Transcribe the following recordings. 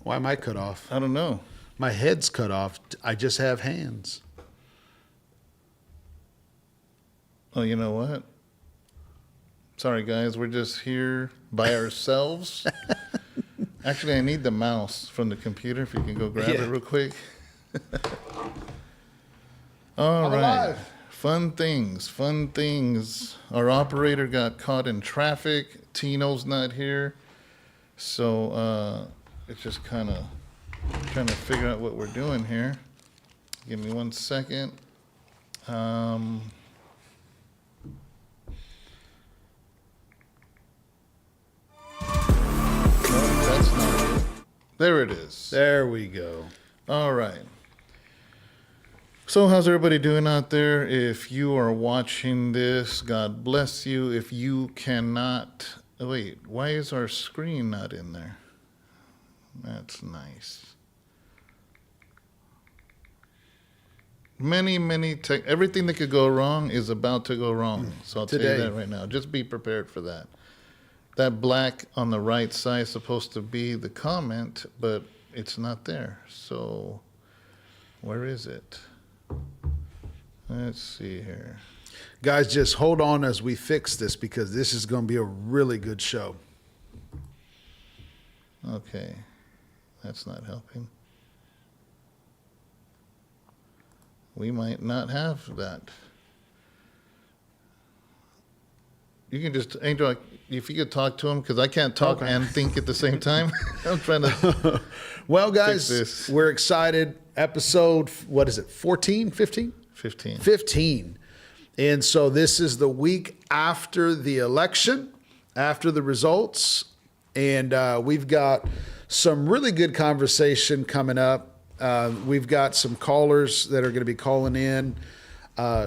Why am I cut off? I don't know. My head's cut off. I just have hands. Oh, you know what? Sorry, guys. We're just here by ourselves. Actually, I need the mouse from the computer. If you can go grab it real quick. All right. Alive. Fun things. Our operator got caught in traffic. Tino's not here. So it's just kind of trying to figure out what we're doing here. Give me 1 second. No, that's not it. There it is. There we go. All right. So how's everybody doing out there? If you are watching this, God bless you. If you cannot... Oh, wait, why is our screen not in there? That's nice. Many everything that could go wrong is about to go wrong. So I'll tell you that right now. Just be prepared for that. That black on the right side is supposed to be the comment, but it's not there. So where is it? Let's see here. Guys, just hold on as we fix this because this is going to be a really good show. Okay. That's not helping. We might not have that. You can just, Angel, if you could talk to him, because I can't talk and think at the same time. I'm trying to. Well, guys, we're excited. Episode, what is it, 14, 15? 15. 15. And so this is the week after the election, after the results. And we've got some really good conversation coming up. We've got some callers that are going to be calling in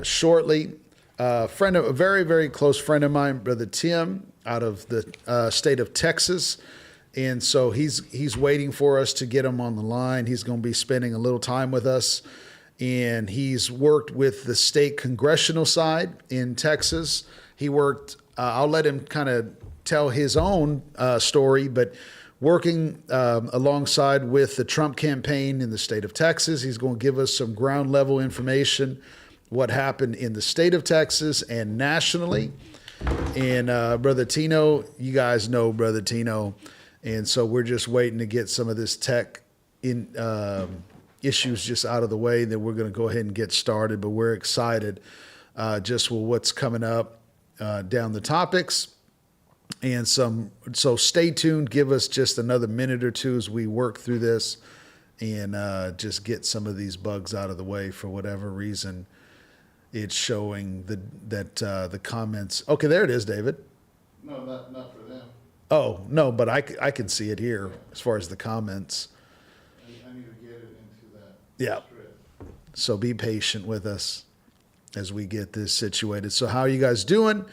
shortly. A very, very close friend of mine, Brother Tim, out of the state of Texas. And so he's waiting for us to get him on the line. He's going to be spending a little time with us. And he's worked with the state congressional side in Texas. He worked, I'll let him kind of tell his own story, but working alongside with the Trump campaign in the state of Texas. He's going to give us some ground level information, what happened in the state of Texas and nationally. And Brother Tino, you guys know Brother Tino. And so we're just waiting to get some of this tech issues just out of the way. Then we're going to go ahead and get started. But we're excited just with what's coming up down the topics. And so stay tuned. Give us just another minute or two as we work through this and just get some of these bugs out of the way. For whatever reason, it's showing that the comments. Okay, there it is, David. No, not for them. Oh, no, but I can see it here as far as the comments. I need to get it into that. Yeah. Script. So be patient with us as we get this situated. So how are you guys doing?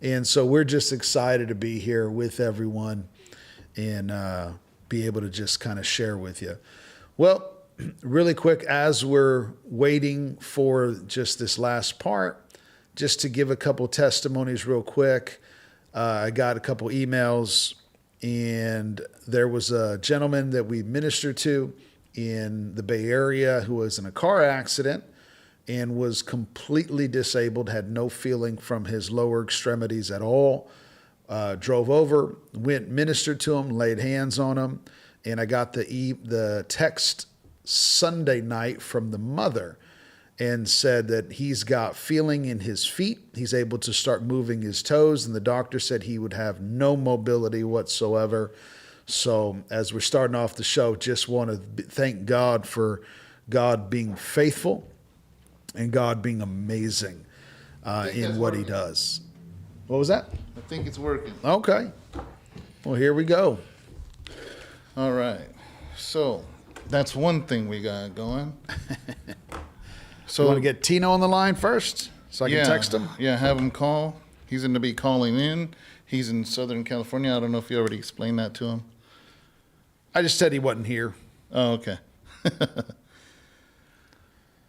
And so we're just excited to be here with everyone and be able to just kind of share with you. Well, really quick, as we're waiting for just this last part, just to give a couple testimonies real quick. I got a couple emails, and there was a gentleman that we ministered to in the Bay Area who was in a car accident and was completely disabled, had no feeling from his lower extremities at all. Drove over, went, ministered to him, laid hands on him, and I got the text Sunday night from the mother and said that he's got feeling in his feet. He's able to start moving his toes, and the doctor said he would have no mobility whatsoever. So as we're starting off the show, just want to thank God for God being faithful and God being amazing in what he does. What was that? I think it's working. Okay. Well, here we go. All right. So that's one thing we got going. So you want to get Tino on the line first so I can text him? Yeah, have him call. He's going to be calling in. He's in Southern California. I don't know if you already explained that to him. I just said he wasn't here. Oh, okay.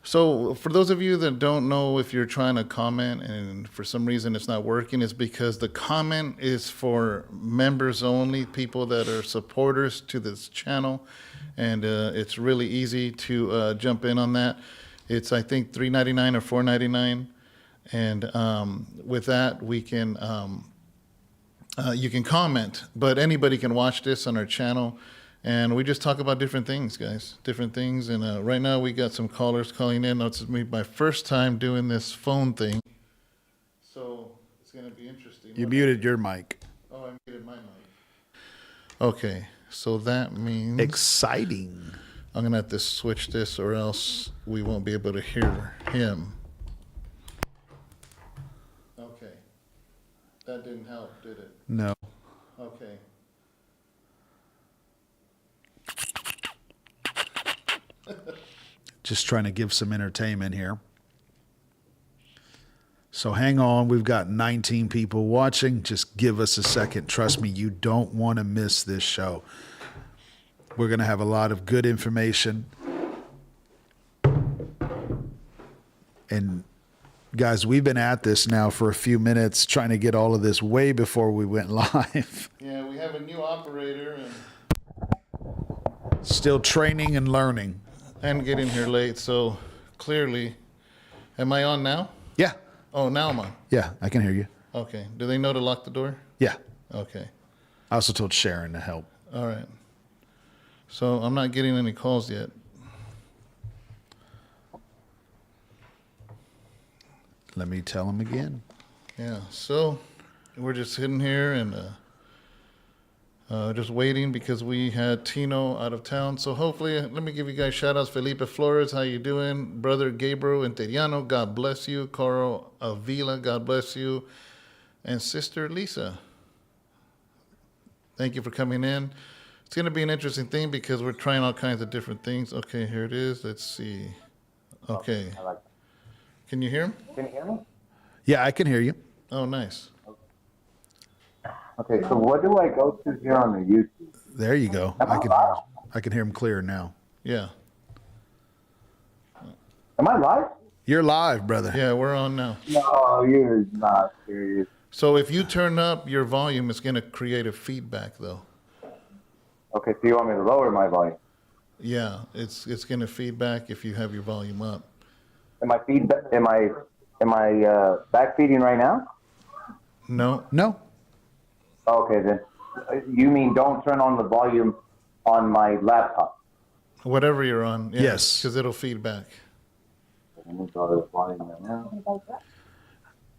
So for those of you that don't know, if you're trying to comment and for some reason it's not working, it's because the comment is for members only, people that are supporters to this channel. And it's really easy to jump in on that. It's, I think, $3.99 or $4.99. And with that, we can you can comment, but anybody can watch this on our channel. And we just talk about different things, guys, different things. And right now we got some callers calling in. It's my first time doing this phone thing. So it's going to be interesting. You muted your mic. Oh, I muted my mic. Okay, so that means... Exciting. I'm going to have to switch this or else we won't be able to hear him. Okay. That didn't help, did it? No. Okay. Just trying to give some entertainment here. So hang on. We've got 19 people watching. Just give us a second. Trust me, you don't want to miss this show. We're going to have a lot of good information. And guys, we've been at this now for a few minutes trying to get all of this way before we went live. Yeah, we have a new operator and Still training and learning. getting here late, so clearly, am I on now? Yeah. Oh, now I'm on. Yeah, I can hear you. Okay. Do they know to lock the door? Yeah. Okay. I also told Sharon to help. All right. So I'm not getting any calls yet. Let me tell him again. Yeah. So we're just sitting here and just waiting because we had Tino out of town. So hopefully, let me give you guys shout outs. Felipe Flores, how you doing? Brother Gabriel Interiano, God bless you. Carl Avila, God bless you. And Sister Lisa, thank you for coming in. It's going to be an interesting thing because we're trying all kinds of different things. Okay, here it is. Let's see. Okay. I like Can you hear him? Can you hear me? Yeah, I can hear you. Oh, nice. Okay, so what do I go to here on the YouTube? There you go. Am I live? I can hear him clear now. Yeah. Am I live? You're live, brother. Yeah, we're on now. No, you're not serious. So if you turn up your volume, it's going to create a feedback, though. Okay, so you want me to lower my volume? Yeah, it's going to feedback if you have your volume up. Am I feedback? Am I back feeding right now? No. No. Okay, then you mean don't turn on the volume on my laptop? Whatever you're on. Yeah, Yes. because it'll feedback. Let me go to the volume right now.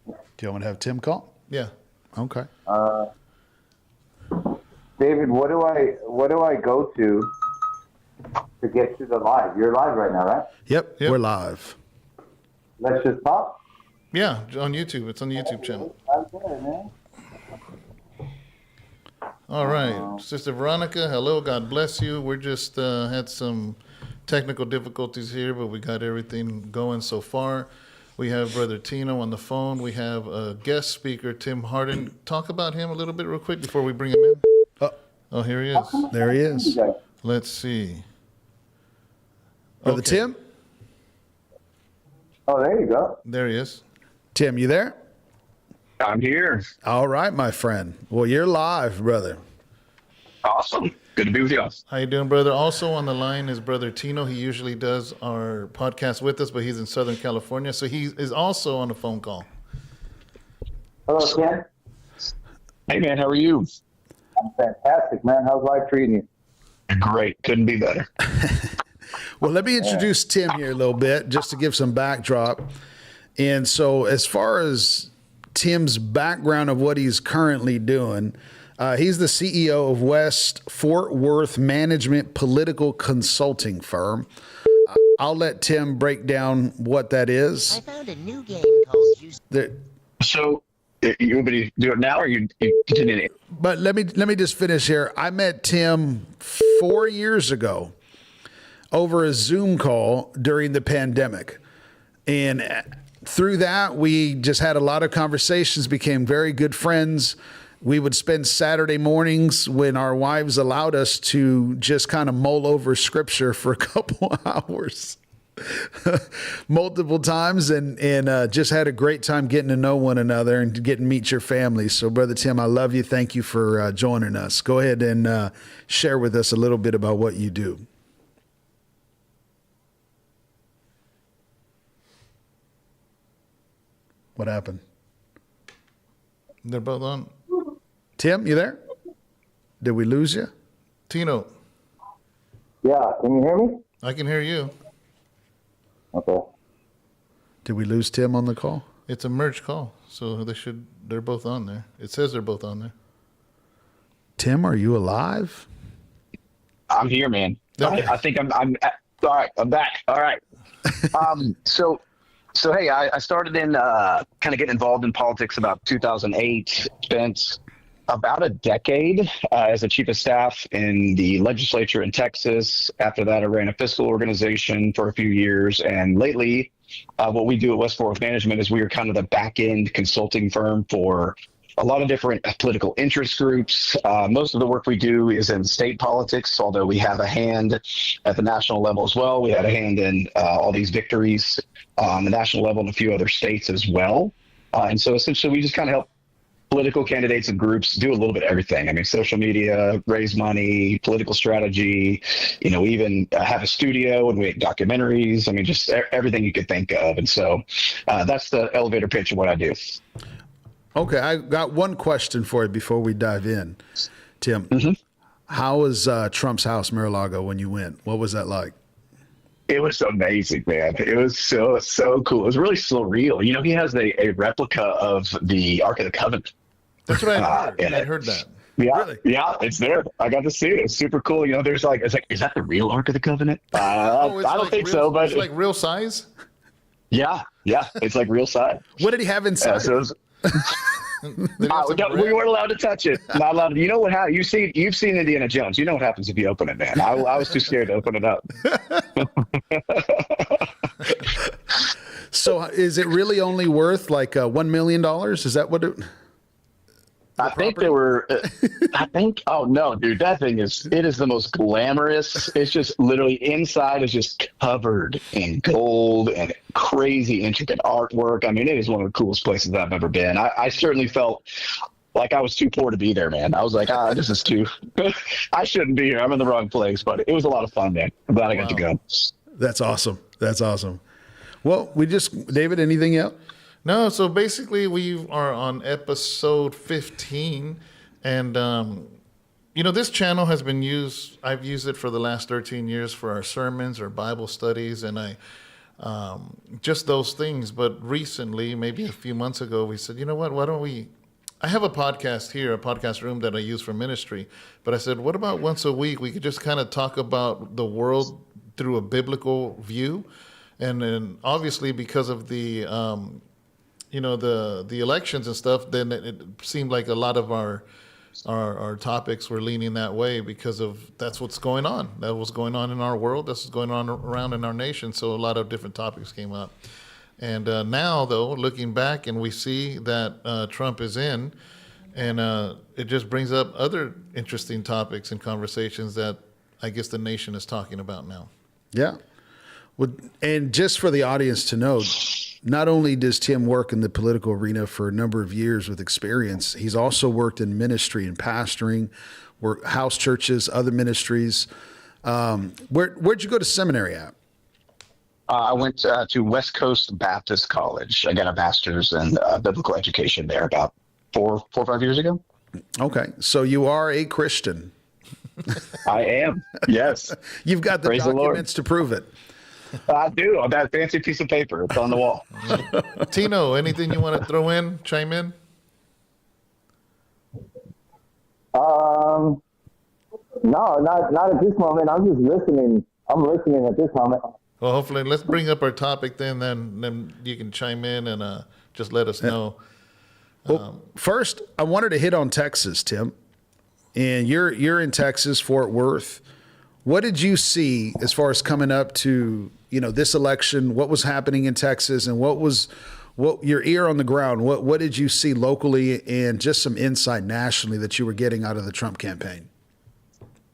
Do you want to have Tim call? Yeah. Okay. David, what do I go to get to the live? You're live right now, right? Yep. Yep. We're live. Let's just talk. Yeah, on YouTube. It's on the YouTube channel. Okay, man. All right. Sister Veronica, hello. God bless you. We're just had some technical difficulties here, but we got everything going so far. We have Brother Tino on the phone. We have a guest speaker, Tim Harden. Talk about him a little bit real quick before we bring him in. Oh, here he is. There he is. Let's see. Brother Okay. Tim? Oh, there you go. There he is. Tim, you there? I'm here. All right, my friend. Well, you're live, brother. Awesome. Good to be with y'all. How you doing, brother? Also on the line is Brother Tino. He usually does our podcast with us, but he's in Southern California, so he is also on a phone call. Hello, Ken. Hey, man, how are you? I'm fantastic, man. How's life treating you? Great. Couldn't be better. Well, let me introduce Tim here a little bit just to give some backdrop. And so as far as Tim's background of what he's currently doing, he's the CEO of West Fort Worth Management Political Consulting Firm. I'll let Tim break down what that is. I found a new game called Juice. So, you want me to do it now or you continue? But let me just finish here. I met Tim 4 years ago over a Zoom call during the pandemic. And through that, we just had a lot of conversations, became very good friends. We would spend Saturday mornings when our wives allowed us to just kind of mull over scripture for a couple hours. multiple times and just had a great time getting to know one another and getting to meet your family. So, Brother Tim, I love you. Thank you for joining us. Go ahead and share with us a little bit about what you do. What happened? They're both on. Tim, you there? Did we lose you? Tino, Yeah, can you hear me? I can hear you. Okay. Did we lose Tim on the call? It's a merge call, so they're both on there. It says they're both on there. Tim, are you alive? I'm here, man. Okay. I think I'm all right. I'm back. All right. So hey, I started in kind of getting involved in politics about 2008. Spent about a decade as a chief of staff in the legislature in Texas. After that, I ran a fiscal organization for a few years. And lately, what we do at West Fort Worth Management is we are kind of the back-end consulting firm for a lot of different political interest groups. Most of the work we do is in state politics, although we have a hand at the national level as well. We had a hand in all these victories on the national level in a few other states as well. And so essentially we just kind of help political candidates and groups do a little bit of everything. I mean, social media, raise money, political strategy, we even have a studio and we make documentaries. I mean, just everything you could think of. And so that's the elevator pitch of what I do. Okay, I got one question for you before we dive in, Tim. Mm-hmm. How was Trump's house, Mar-a-Lago, when you went? What was that like? It was amazing, man. It was so cool. It was really surreal. He has a replica of the Ark of the Covenant. That's what I heard. And I heard that. Yeah, Really? yeah, it's there. I got to see it. It's super cool. There's it's like, is that the real Ark of the Covenant? I don't think so, but it's like real size. yeah, it's like real size. What did he have inside? So it was, They got some we bread. weren't allowed to touch it. Not allowed. You know what happened? You've seen Indiana Jones. You know what happens if you open it, man. I was too scared to open it up. So is it really only worth like $1 million? Is that what it? I think they were. Oh no, dude, that thing is the most glamorous. It's just literally inside is just covered in gold and crazy intricate artwork. I mean, it is one of the coolest places I've ever been. I certainly felt like I was too poor to be there, man. I was like, this is too. I shouldn't be here. I'm in the wrong place. But it was a lot of fun, man. I'm glad I got to go. That's awesome. That's awesome. Well, David, anything else? No, so basically we are on episode 15, and this channel has been used. I've used it for the last 13 years for our sermons or Bible studies, and I just those things. But recently, maybe a few months ago, we said, you know what? Why don't we? I have a podcast here, a podcast room that I use for ministry. But I said, what about once a week? We could just kind of talk about the world through a biblical view, and then obviously because of the the elections and stuff, then it seemed like a lot of our topics were leaning that way because of that's what's going on. That was going on in our world. That's what's going on around in our nation. So a lot of different topics came up. And now, though, looking back, and we see that Trump is in, and it just brings up other interesting topics and conversations that I guess the nation is talking about now. Yeah. Well, and just for the audience to know, not only does Tim work in the political arena for a number of years with experience, he's also worked in ministry and pastoring, house churches, other ministries. Where'd you go to seminary at? I went to West Coast Baptist College. I got a master's in biblical education there about 4 or 5 years ago. Okay. So you are a Christian. I am. Yes. You've got the Praise the Lord. documents to prove it. I do. On that fancy piece of paper. It's on the wall. Tino, anything you want to throw in, chime in? No, not at this moment. I'm just listening. I'm listening at this moment. Well, hopefully, let's bring up our topic then you can chime in and just let us know. Well, first, I wanted to hit on Texas, Tim. And you're in Texas, Fort Worth. What did you see as far as coming up to, this election? What was happening in Texas, and what your ear on the ground? What did you see locally, and just some insight nationally that you were getting out of the Trump campaign?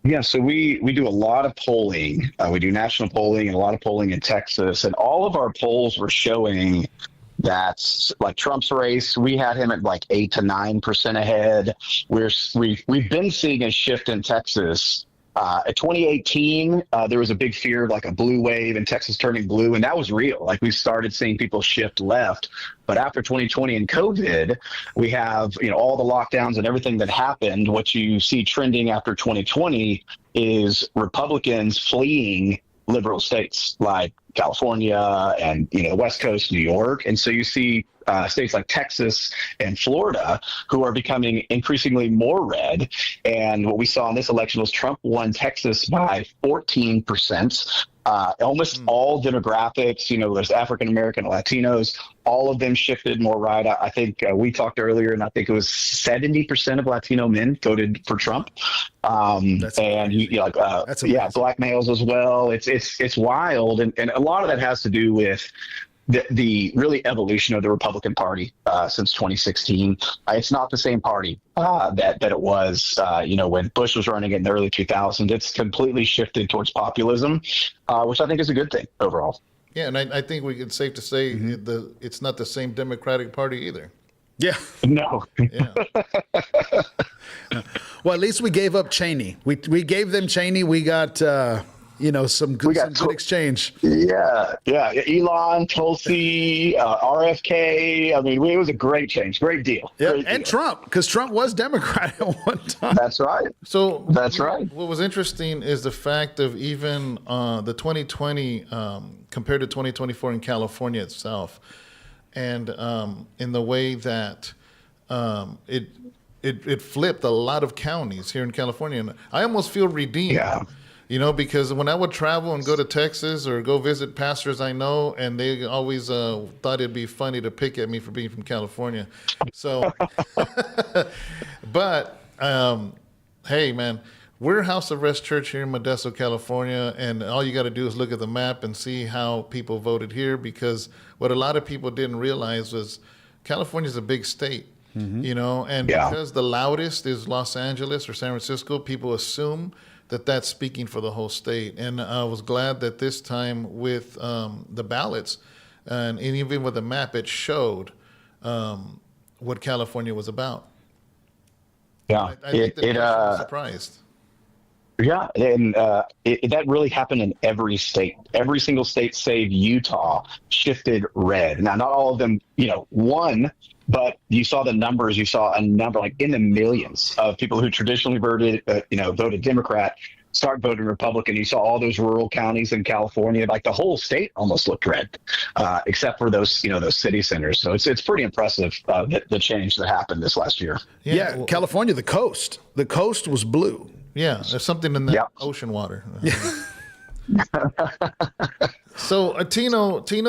Yeah, so we do a lot of polling. We do national polling and a lot of polling in Texas, and all of our polls were showing that, like Trump's race, we had him at like 8 to 9% ahead. We've been seeing a shift in Texas. In 2018, there was a big fear of like a blue wave and Texas turning blue, and that was real. Like we started seeing people shift left. But after 2020 and COVID, we have, all the lockdowns and everything that happened. What you see trending after 2020 is Republicans fleeing liberal states like California and, West Coast New York. And so you see states like Texas and Florida who are becoming increasingly more red. And what we saw in this election was Trump won Texas by 14%. Almost all demographics, there's African American, Latinos, all of them shifted more right. I think we talked earlier, and I think it was 70% of Latino men voted for Trump. That's Black males as well. It's wild, and a lot of that has to do with the really evolution of the Republican Party since 2016. It's not the same party that it was, when Bush was running in the early 2000s. It's completely shifted towards populism, which I think is a good thing overall. Yeah, and I think it's safe to say it's not the same Democratic Party either. Yeah. No. Yeah. Well, at least we gave up Cheney. We gave them Cheney. We got some good exchange. Yeah. Elon, Tulsi, RFK. I mean, it was a great change, great deal. Yeah, great and deal. Trump, because Trump was Democrat at one time. That's right. So that's right. What was interesting is the fact of even the 2020 compared to 2024 in California itself, and in the way that it flipped a lot of counties here in California. And I almost feel redeemed. Yeah. Because when I would travel and go to Texas or go visit pastors I know, and they always thought it'd be funny to pick at me for being from California. So, but hey, man, we're House of Rest Church here in Modesto, California, and all you got to do is look at the map and see how people voted here, because what a lot of people didn't realize was California's a big state. And because the loudest is Los Angeles or San Francisco, people assume that that's speaking for the whole state. And I was glad that this time with the ballots and even with the map, it showed what California was about. Yeah, I think that was surprised. Yeah, and that really happened in every state. Every single state, save Utah, shifted red. Now, not all of them, won, but you saw the numbers. You saw a number like in the millions of people who traditionally voted Democrat start voting Republican. You saw all those rural counties in California, like the whole state almost looked red, except for those city centers. So it's pretty impressive the change that happened this last year. Yeah, well, California, the coast was blue. Yeah, there's something in that ocean water. So Tino he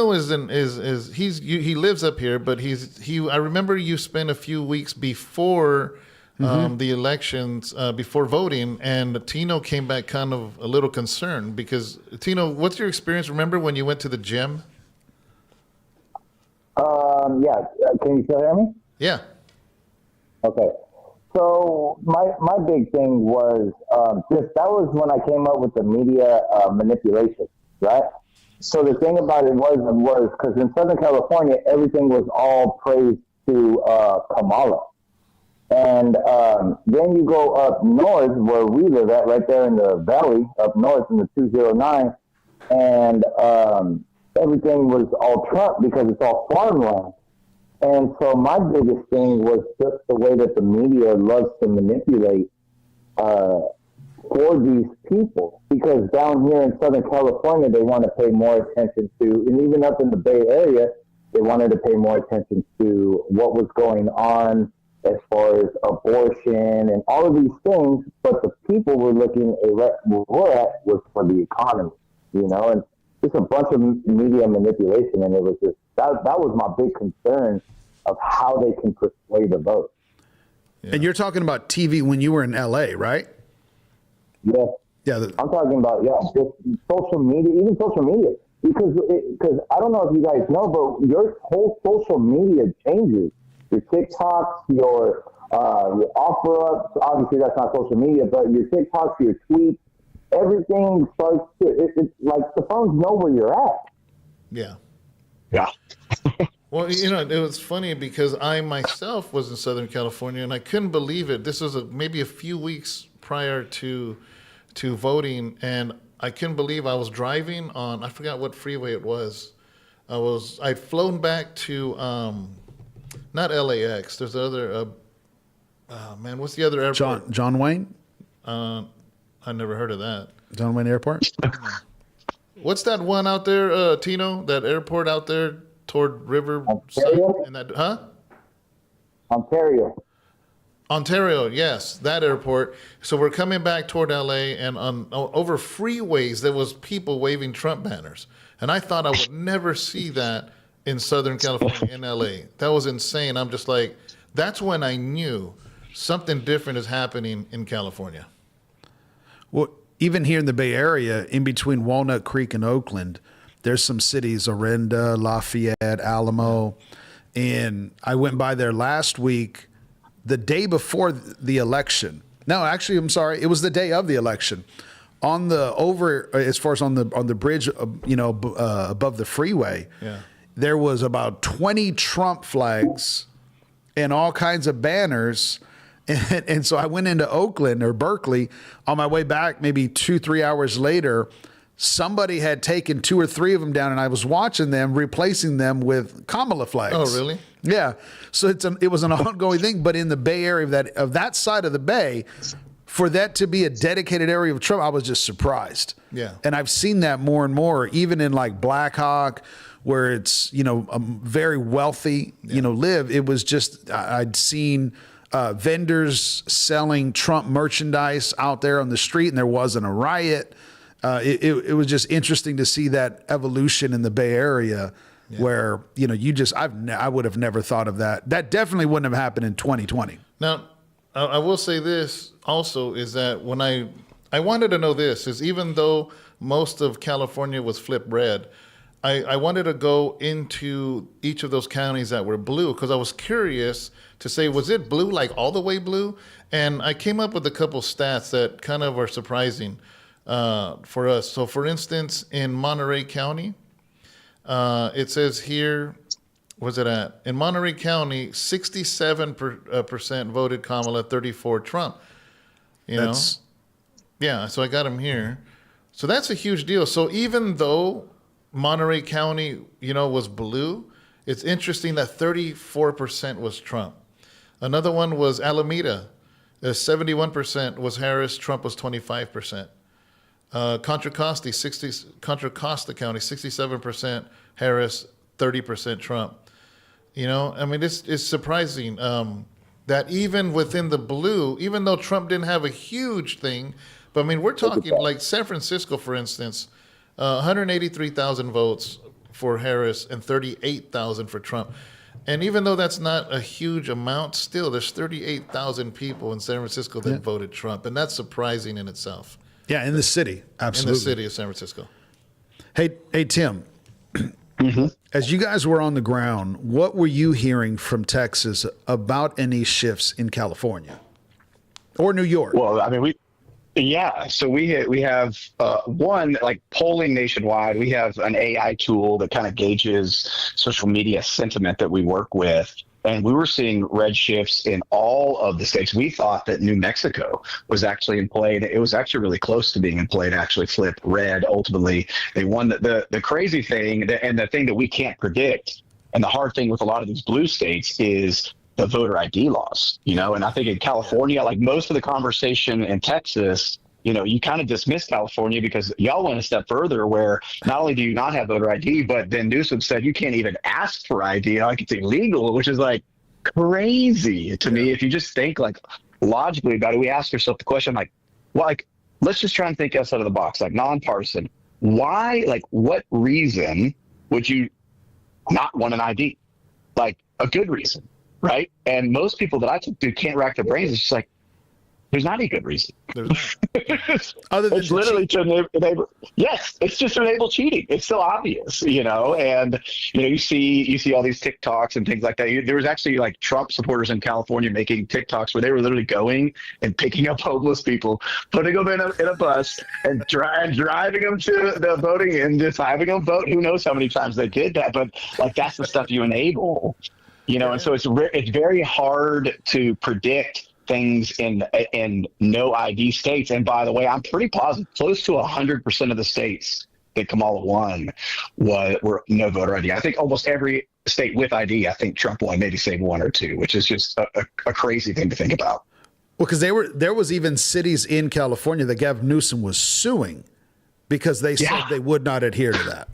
lives up here, but I remember you spent a few weeks before the elections, before voting, and Tino came back kind of a little concerned because Tino, what's your experience? Remember when you went to the gym? Yeah. Can you still hear me? Yeah. Okay. So my big thing was that was when I came up with the media manipulation, right? So the thing about it was because in Southern California, everything was all praised to Kamala. And then you go up north where we live at, right there in the valley, up north in the 209, and everything was all Trump because it's all farmland. And so my biggest thing was just the way that the media loves to manipulate for these people. Because down here in Southern California, they want to pay more attention to, and even up in the Bay Area, they wanted to pay more attention to what was going on as far as abortion and all of these things. But the people were looking at was for the economy, and just a bunch of media manipulation. And it was just, that was my big concern of how they can persuade the vote. Yeah. And you're talking about TV when you were in LA, right? Yeah. Yeah. I'm talking about, just social media, even social media. Because I don't know if you guys know, but your whole social media changes. Your TikToks, your your offer-ups. Obviously, that's not social media, but your TikToks, your tweets, everything starts to, it's like the phones know where you're at. Yeah. Yeah. Well, it was funny because I myself was in Southern California and I couldn't believe it. This was maybe a few weeks prior to voting, and I couldn't believe I was driving on, I forgot what freeway it was. I'd flown back to not LAX. There's the other what's the other airport? John Wayne? I never heard of that. John Wayne Airport? What's that one out there, Tino? That airport out there toward Riverside? Ontario? Ontario, yes, that airport. So we're coming back toward LA, and over freeways there was people waving Trump banners, and I thought I would never see that in Southern California, in LA. That was insane. I'm just like, that's when I knew something different is happening in California. Well, even here in the Bay Area, in between Walnut Creek and Oakland, there's some cities, Orinda, Lafayette, Alamo, and I went by there last week, the day before the election. No, actually, I'm sorry, it was the day of the election. On the on the bridge, above the freeway, there was about 20 Trump flags and all kinds of banners. And so I went into Oakland or Berkeley on my way back, maybe 2-3 hours later. Somebody had taken 2 or 3 of them down, and I was watching them, replacing them with Kamala flags. Oh, really? Yeah. So it was an ongoing thing. But in the Bay Area of that side of the Bay, for that to be a dedicated area of Trump, I was just surprised. Yeah. And I've seen that more and more, even in like Black Hawk, where it's, a very wealthy, live. It was just, I'd seen vendors selling Trump merchandise out there on the street, and there wasn't a riot. It was just interesting to see that evolution in the Bay Area, where I would have never thought of that. That definitely wouldn't have happened in 2020. Now, I will say this also is that when I wanted to know this is even though most of California was flipped red, I wanted to go into each of those counties that were blue because I was curious to say, was it blue, like all the way blue? And I came up with a couple stats that kind of are surprising for us. So, for instance, in Monterey County, it says here, where's it at? In Monterey County, 67% voted Kamala, 34% Trump. Yeah, so I got him here. So that's a huge deal. So even though Monterey County, was blue, it's interesting that 34% was Trump. Another one was Alameda. 71% was Harris. Trump was 25%. Contra Costa County, 67% Harris, 30% Trump. It's surprising that even within the blue, even though Trump didn't have a huge thing, but we're talking like San Francisco, for instance, 183,000 votes for Harris and 38,000 for Trump. And even though that's not a huge amount, still there's 38,000 people in San Francisco that voted Trump, and that's surprising in itself. Yeah, in the city, absolutely. In the city of San Francisco. Hey, Tim. As you guys were on the ground, what were you hearing from Texas about any shifts in California or New York? Well, so we have one, like polling nationwide. We have an AI tool that kind of gauges social media sentiment that we work with. And we were seeing red shifts in all of the states. We thought that New Mexico was actually in play. It was actually really close to being in play to actually flip red. Ultimately, they won. The crazy thing, and the thing that we can't predict, and the hard thing with a lot of these blue states is the voter ID laws. And I think in California, like most of the conversation in Texas, you kind of dismiss California because y'all went a step further where not only do you not have voter ID, but then Newsom said you can't even ask for ID. Like it's illegal, which is like crazy to me. If you just think like logically about it, we ask ourselves the question let's just try and think outside of the box, like nonpartisan. Why, like what reason would you not want an ID? Like a good reason, right? And most people that I talk to can't rack their brains. It's just like, There's not any good reason. There's not. Other than It's literally to enable. Yes, it's just to enable cheating. It's so obvious, and you see all these TikToks and things like that. There was actually like Trump supporters in California making TikToks where they were literally going and picking up homeless people, putting them in a bus, and driving them to the voting and just having them vote. Who knows how many times they did that? But like that's the stuff you enable, And so it's very hard to predict things in no ID states. And by the way, I'm pretty positive close to 100% of the states that Kamala won were no voter ID. I think almost every state with ID, I think Trump won, maybe say one or two, which is just a crazy thing to think about. Well, because there was even cities in California that Gavin Newsom was suing because they said they would not adhere to that.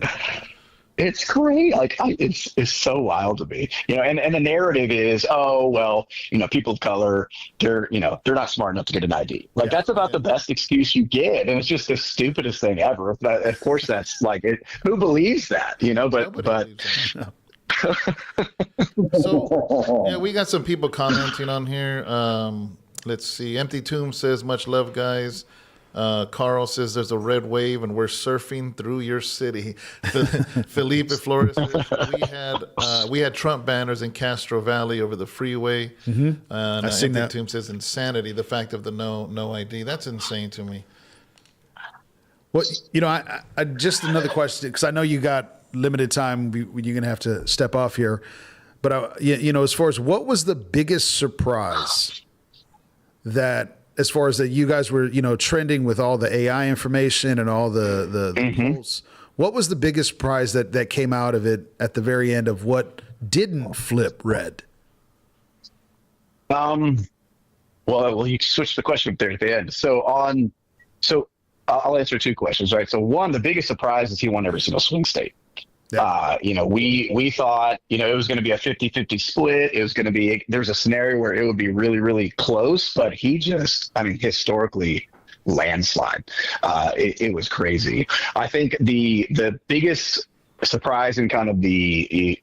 It's great. Like it's so wild to me, and the narrative is, oh, well, people of color, they're not smart enough to get an ID. Like that's about the best excuse you get. And it's just the stupidest thing ever. But of course that's like it. Who believes that, but So yeah, we got some people commenting on here. Let's see. Empty Tomb says, much love, guys. Carl says there's a red wave and we're surfing through your city. Felipe Flores says we had Trump banners in Castro Valley over the freeway. Mm-hmm. I've seen that. Tomb says insanity, the fact of the no ID. That's insane to me. Well, I just another question, because I know you got limited time. You're going to have to step off here. But, as far as what was the biggest surprise as far as that you guys were, trending with all the AI information and all the polls, what was the biggest prize that came out of it at the very end of what didn't flip red? Well, you switched the question up there at the end. So I'll answer two questions, right? So one, the biggest surprise is he won every single swing state. Yeah. We thought, it was going to be a 50-50 split. It was going to be, there's a scenario where it would be really, really close, but he just, historically landslide. It was crazy. I think the biggest surprise in kind of the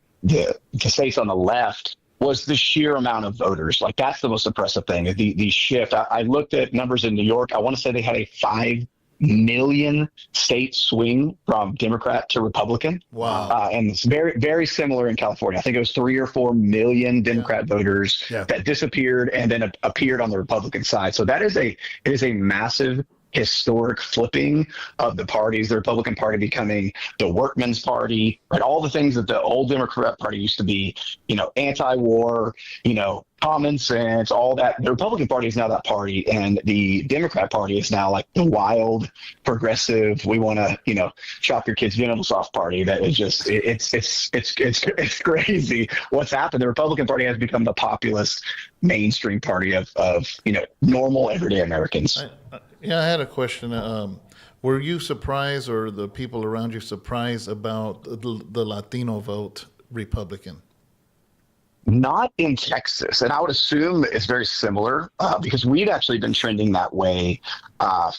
states on the left was the sheer amount of voters. Like that's the most impressive thing, the shift. I looked at numbers in New York. I want to say they had a 5 million state swing from Democrat to Republican. Wow. And it's very, very similar in California. I think it was 3 or 4 million Democrat voters that disappeared and then appeared on the Republican side. So it is a massive historic flipping of the parties, the Republican Party becoming the workman's party, right? All the things that the old Democrat Party used to be, anti-war, common sense, all that. The Republican Party is now that party, and the Democrat Party is now like the wild, progressive, we want to, chop your kids' genitals off party. That is just, it's crazy what's happened. The Republican Party has become the populist mainstream party of normal everyday Americans. I had a question. Were you surprised, or the people around you surprised about the Latino vote Republican? Not in Texas, and I would assume it's very similar because we'd actually been trending that way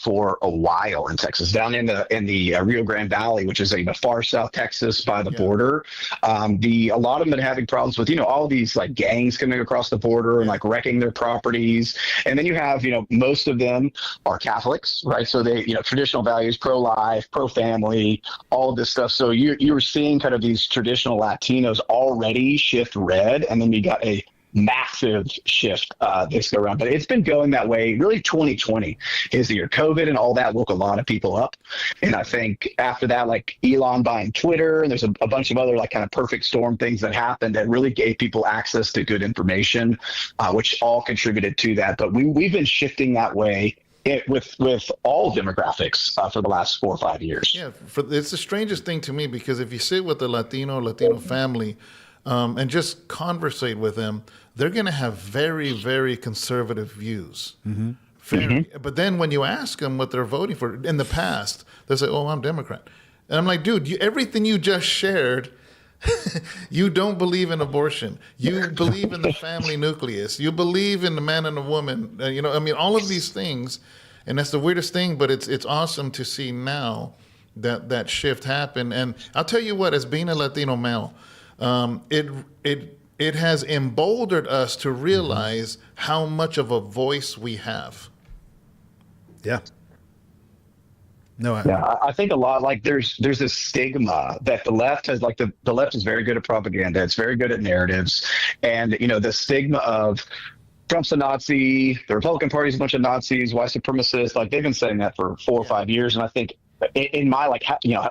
for a while in Texas, down in the Rio Grande Valley, which is far south Texas by the border. A lot of them been having problems with all these like gangs coming across the border and like wrecking their properties, and then you have most of them are Catholics, right? So they traditional values, pro-life, pro-family, all of this stuff. So you were seeing kind of these traditional Latinos already shift red, and then you got a massive shift this go around. But it's been going that way. Really, 2020 is the year. COVID and all that woke a lot of people up. And I think after that, like Elon buying Twitter, and there's a bunch of other like kind of perfect storm things that happened that really gave people access to good information, which all contributed to that. But we've been shifting that way with all demographics for the last 4 or 5 years. Yeah, it's the strangest thing to me, because if you sit with the Latino family, and just conversate with them, they're going to have very, very conservative views. Mm-hmm. But then when you ask them what they're voting for in the past, they say, "Oh, I'm Democrat." And I'm like, dude, everything you just shared, you don't believe in abortion. You believe in the family nucleus. You believe in the man and the woman. All of these things. And that's the weirdest thing, but it's awesome to see now that shift happen. And I'll tell you what, as being a Latino male, it has emboldened us to realize how much of a voice we have. Yeah. No, I think a lot like there's this stigma that the left has, like the left is very good at propaganda. It's very good at narratives. And, the stigma of Trump's a Nazi, the Republican Party's a bunch of Nazis, white supremacists, like they've been saying that for 4 or 5 years. And I think in my,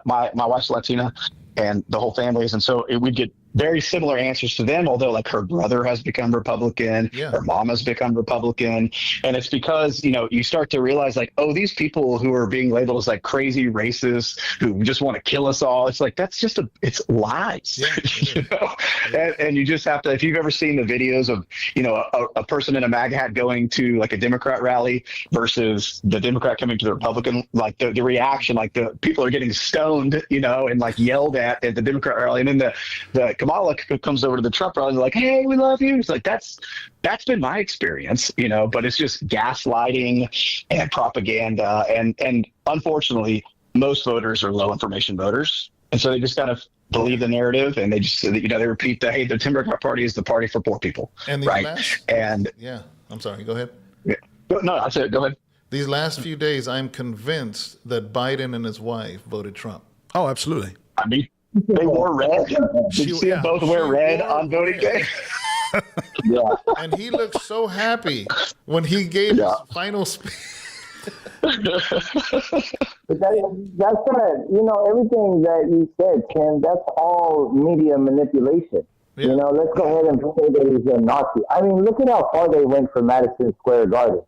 my wife's Latina and the whole family is. And so we'd get very similar answers to them, although like her brother has become Republican, her mom has become Republican. And it's because, you start to realize like, oh, these people who are being labeled as like crazy racists who just want to kill us all. It's like, it's lies. And you just have to, if you've ever seen the videos of, a person in a MAGA hat going to like a Democrat rally versus the Democrat coming to the Republican, like the reaction, like the people are getting stoned, and like yelled at the Democrat rally. And then the Kamala comes over to the Trump rally and like, hey, we love you. It's like, that's been my experience, but it's just gaslighting and propaganda. And unfortunately, most voters are low information voters. And so they just kind of believe the narrative and they just, they repeat that, hey, the Democrat Party is the party for poor people. And right. I'm sorry, go ahead. Yeah. No, I said, go ahead. These last few days, I'm convinced that Biden and his wife voted Trump. Oh, absolutely. I mean, they wore red. Did you see them both wear red on voting day? Yeah. And he looked so happy when he gave his final speech. But that's not, everything that you said, Tim, that's all media manipulation. Yeah. Let's go ahead and say that he's a Nazi. I mean, look at how far they went from Madison Square Garden.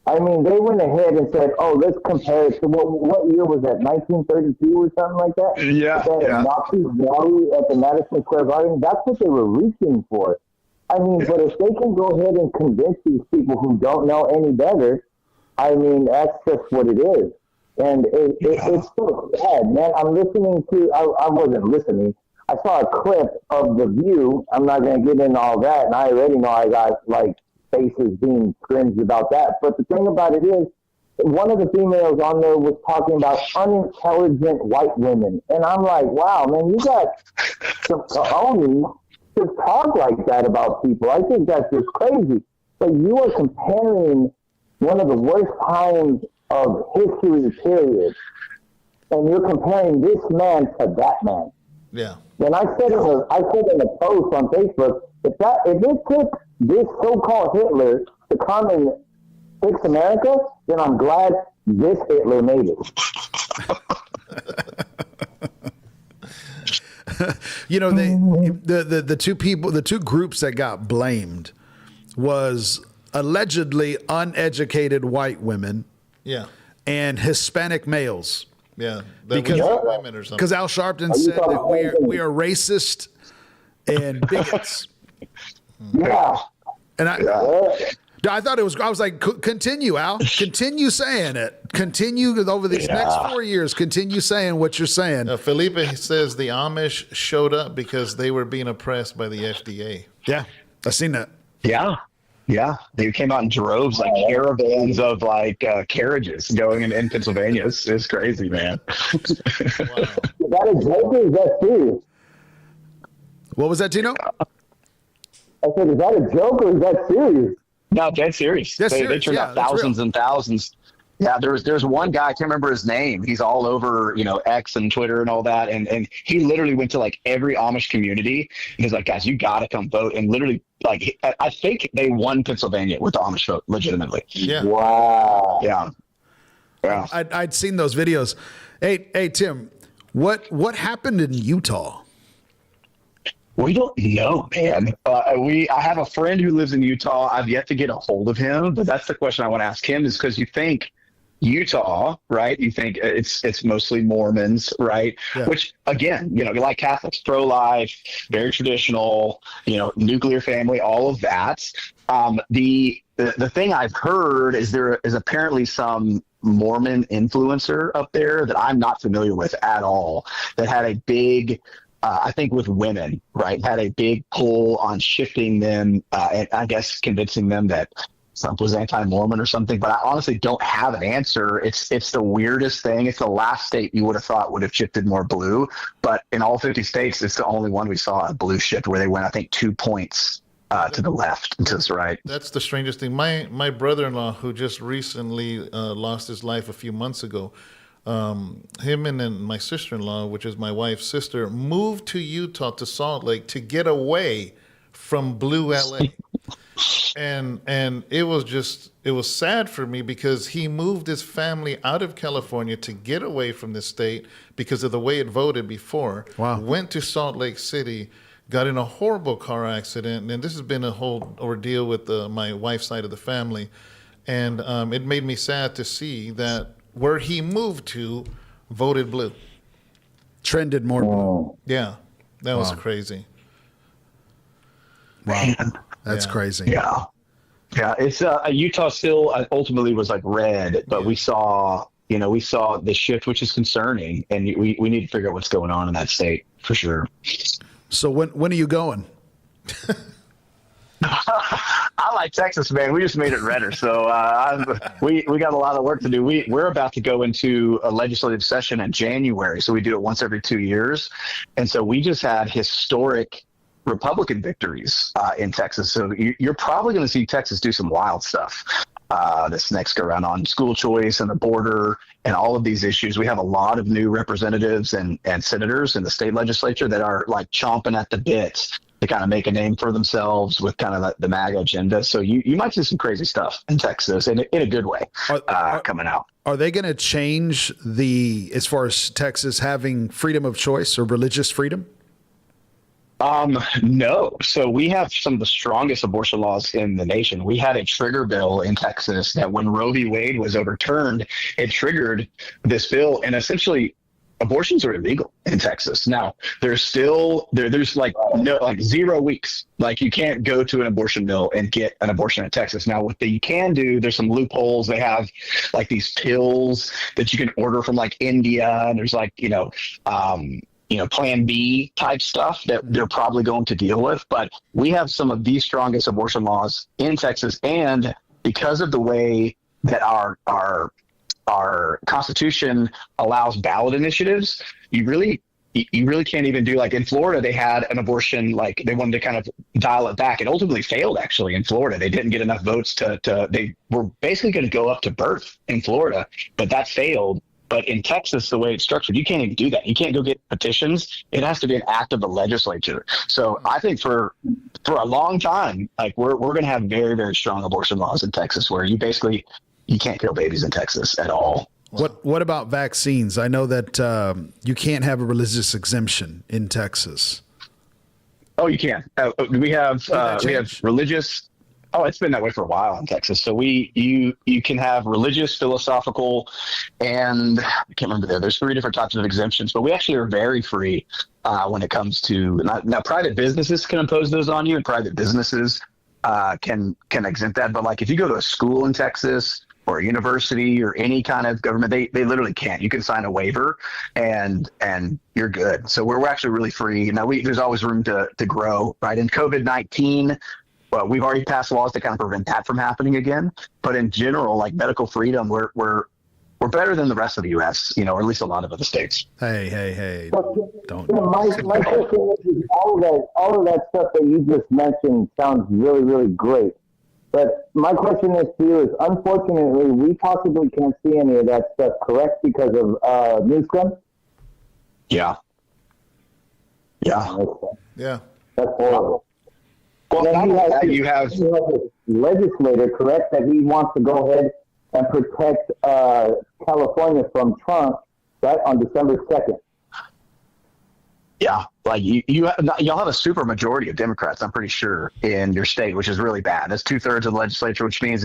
I mean, they went ahead and said, oh, let's compare it to what year was that, 1932 or something like that? Yeah. Nazi rally at the Madison Square Garden, that's what they were reaching for. I mean, but if they can go ahead and convince these people who don't know any better, I mean, that's just what it is. And it's so sad, man. I'm listening to, I wasn't listening. I saw a clip of The View. I'm not going to get into all that. And I already know I got, faces being cringed about that. But the thing about it is, one of the females on there was talking about unintelligent white women. And I'm like, wow, man, you got some cojones to talk like that about people. I think that's just crazy. But you are comparing one of the worst times of history, period. And you're comparing this man to that man. Yeah. And I said in a post on Facebook, if it took this so-called Hitler to come and fix America, then I'm glad this Hitler made it. The two groups that got blamed was allegedly uneducated white women, and Hispanic males. Yeah, because women or something. Because Al Sharpton said that we are racist and bigots. Yeah. And I thought it was, I was like, continue, Al. Continue saying it. Continue over these next 4 years. Continue saying what you're saying. Felipe says the Amish showed up because they were being oppressed by the FDA. Yeah, I've seen that. Yeah. Yeah. They came out in droves, like caravans of carriages going in Pennsylvania. It's crazy, man. Wow. Is that a joke or is that serious? What was that, Tino? I said, is that a joke or is that serious? No, dead serious. They turned out thousands and thousands. Yeah, there's one guy, I can't remember his name. He's all over, X and Twitter and all that. And he literally went to every Amish community. And he's like, guys, you got to come vote. And literally, I think they won Pennsylvania with the Amish vote, legitimately. Yeah. Wow. Yeah. Yeah. I'd seen those videos. Hey, Tim, what happened in Utah? We don't know, man. I have a friend who lives in Utah. I've yet to get a hold of him, but that's the question I want to ask him, is because you think Utah, right? You think it's mostly Mormons, right? Yeah. Which, again, like Catholics, pro-life, very traditional, nuclear family, all of that. The thing I've heard is there is apparently some Mormon influencer up there that I'm not familiar with at all that had a big I think with women, right, had a big pull on shifting them and I guess convincing them that Trump was anti-Mormon or something. But I honestly don't have an answer. It's the weirdest thing. It's the last state you would have thought would have shifted more blue. But in all 50 states, it's the only one we saw a blue shift where they went, I think, 2 points to the left and to the right. That's the strangest thing. My brother-in-law, who just recently lost his life a few months ago, him and then my sister-in-law, which is my wife's sister, moved to Utah, to Salt Lake, to get away from blue LA. And it was sad for me because he moved his family out of California to get away from the state because of the way it voted before. Wow. Went to Salt Lake City, got in a horrible car accident, and this has been a whole ordeal with my wife's side of the family. And it made me sad to see that where he moved to voted blue. Trended more blue. Yeah, that was crazy. Wow. That's Yeah. crazy. Yeah. Yeah. It's Utah still ultimately was like red, but we saw the shift, which is concerning, and we need to figure out what's going on in that state for sure. So when are you going? I like Texas, man. We just made it redder. So we got a lot of work to do. We're about to go into a legislative session in January. So we do it once every 2 years. And so we just had historic Republican victories in Texas. So you're probably going to see Texas do some wild stuff this next go around on school choice and the border and all of these issues. We have a lot of new representatives and senators in the state legislature that are like chomping at the bit to kind of make a name for themselves with kind of the MAGA agenda. So you might see some crazy stuff in Texas in a good way coming out. Are they going to change as far as Texas having freedom of choice or religious freedom? No. So we have some of the strongest abortion laws in the nation. We had a trigger bill in Texas that when Roe v. Wade was overturned, it triggered this bill, and essentially abortions are illegal in Texas. Now there's still there's like 0 weeks. Like you can't go to an abortion mill and get an abortion in Texas. Now what you can do, there's some loopholes. They have like these pills that you can order from like India, and there's like, Plan B type stuff that they're probably going to deal with. But we have some of the strongest abortion laws in Texas. And because of the way that our Constitution allows ballot initiatives, you really can't even do, like in Florida, they had an abortion, like they wanted to kind of dial it back. It ultimately failed actually in Florida. They didn't get enough votes they were basically going to go up to birth in Florida, but that failed. But in Texas, the way it's structured, you can't even do that. You can't go get petitions. It has to be an act of the legislature. So I think for a long time, like we're going to have very, very strong abortion laws in Texas where you can't kill babies in Texas at all. What about vaccines? I know that you can't have a religious exemption in Texas. Oh, you can. We have religious. Oh, it's been that way for a while in Texas. So you can have religious, philosophical, and I can't remember there's 3 different types of exemptions, but we actually are very free when it comes to now private businesses can impose those on you, and private businesses can exempt that. But like if you go to a school in Texas or a university or any kind of government, they literally can't. You can sign a waiver and you're good. So we're actually really free. Now there's always room to grow, right? In COVID-19, well, we've already passed laws to kind of prevent that from happening again. But in general, like medical freedom, we're better than the rest of the U.S., or at least a lot of other states. Hey, don't. My question is all of that stuff that you just mentioned sounds really, really great. But my question is to you is, unfortunately, we possibly can't see any of that stuff, correct, because of Newsom? Yeah. Yeah. That's horrible. Well, you have this legislator, correct, that he wants to go ahead and protect California from Trump, right, on December 2nd. Yeah, like y'all have a super majority of Democrats, I'm pretty sure, in your state, which is really bad. That's 2/3 of the legislature, which means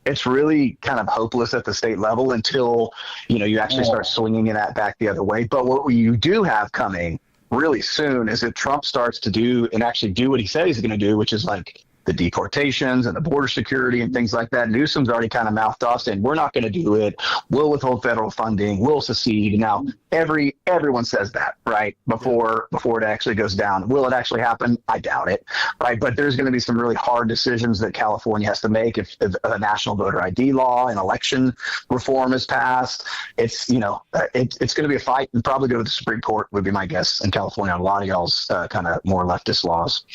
it's really kind of hopeless at the state level until you actually start swinging that back the other way. But what you do have coming really soon is that Trump starts to do what he said he's going to do, which is like the deportations and the border security and things like that. Newsom's already kind of mouthed off saying, we're not going to do it. We'll withhold federal funding. We'll secede. Now, everyone says that, right, before it actually goes down. Will it actually happen? I doubt it, right? But there's going to be some really hard decisions that California has to make if a national voter ID law and election reform is passed. It's going to be a fight and probably go to the Supreme Court would be my guess in California on a lot of y'all's kind of more leftist laws.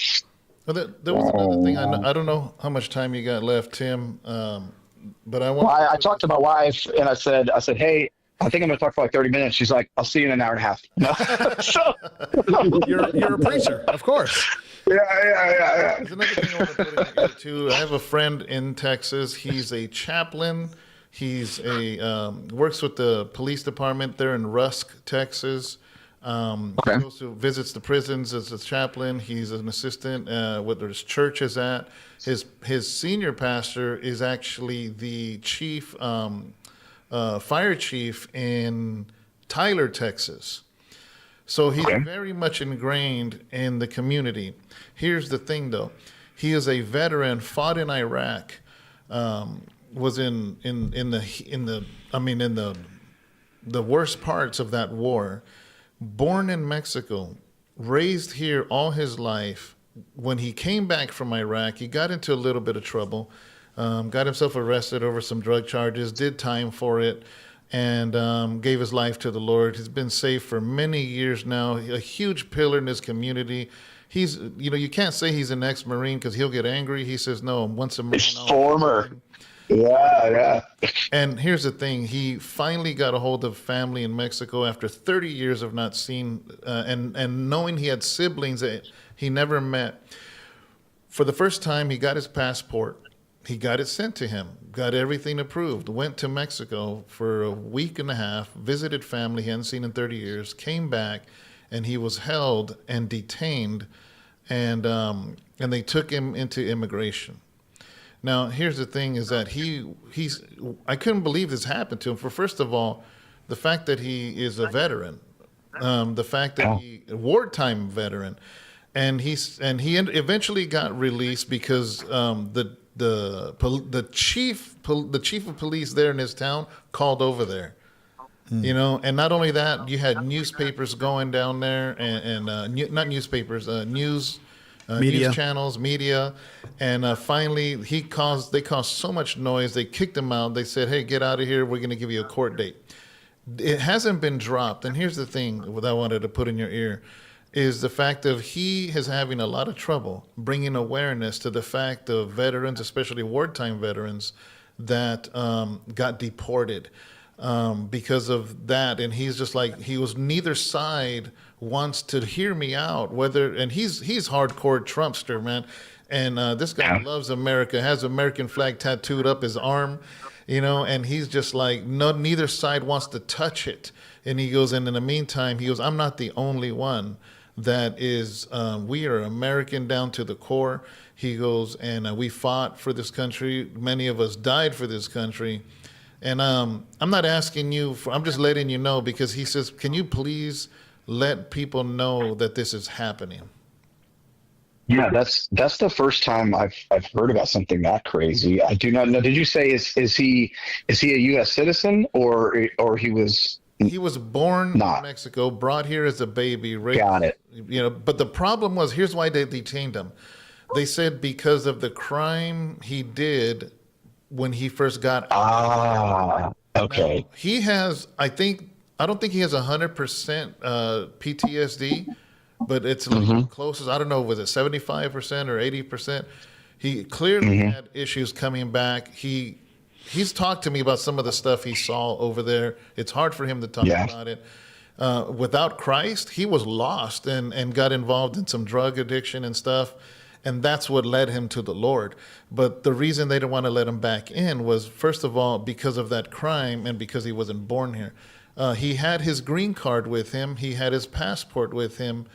Well, there was another thing. I don't know how much time you got left, Tim, but I want. Well, I talked to my wife and I said, hey, I think I'm going to talk for like 30 minutes. She's like, I'll see you in an hour and a half. No. So, You're a preacher, of course. yeah. There's another thing I want to put in here too. I have a friend in Texas. He's a chaplain. He's works with the police department there in Rusk, Texas. Okay. He goes to visits the prisons as a chaplain. He's an assistant where his church is at. His senior pastor is actually the chief fire chief in Tyler, Texas. So he's very much ingrained in the community. Here's the thing, though: he is a veteran, fought in Iraq, was in the worst parts of that war. Born in Mexico, raised here all his life. When he came back from Iraq, he got into a little bit of trouble, got himself arrested over some drug charges, did time for it, and gave his life to the Lord. He's been saved for many years now, a huge pillar in his community. He's, you can't say he's an ex-Marine because he'll get angry. He says, no, I'm once a Marine. It's former. Yeah. And here's the thing. He finally got a hold of family in Mexico after 30 years of not seeing, and knowing he had siblings that he never met. For the first time, he got his passport. He got it sent to him, got everything approved, went to Mexico for a week and a half, visited family he hadn't seen in 30 years, came back, and he was held and detained, and they took him into immigration. Now, here's the thing: is that I couldn't believe this happened to him. For first of all, the fact that he is a veteran, the fact that he a wartime veteran, and he eventually got released because the chief of police there in his town called over there. And not only that, you had newspapers going down there, and not newspapers, news channels, media, and finally they caused so much noise. They kicked him out. They said, "Hey, get out of here. We're going to give you a court date." It hasn't been dropped. And here's the thing that I wanted to put in your ear is the fact of he is having a lot of trouble bringing awareness to the fact of veterans, especially wartime veterans, that got deported because of that. And he's just like, he was neither side wants to hear me out, and he's hardcore Trumpster, man. And this guy loves America, has American flag tattooed up his arm, and he's just like, no, neither side wants to touch it. And he goes, and in the meantime, he goes, I'm not the only one that is, we are American down to the core. He goes, and we fought for this country. Many of us died for this country. And I'm not asking you I'm just letting you know, because he says, can you please let people know that this is happening? Yeah, that's the first time I've heard about something that crazy. I do not know. Did you say is he a U.S. citizen or he was? He was born in Mexico, brought here as a baby. Raised, got it. But the problem was, here's why they detained him. They said because of the crime he did when he first got out. Okay. Now, he has, I don't think he has 100% PTSD, but it's like closest. I don't know, was it 75% or 80%? He clearly had issues coming back. He's talked to me about some of the stuff he saw over there. It's hard for him to talk about it. Without Christ, he was lost and got involved in some drug addiction and stuff. And that's what led him to the Lord. But the reason they didn't want to let him back in was, first of all, because of that crime and because he wasn't born here. He had his green card with him. He had his passport with him,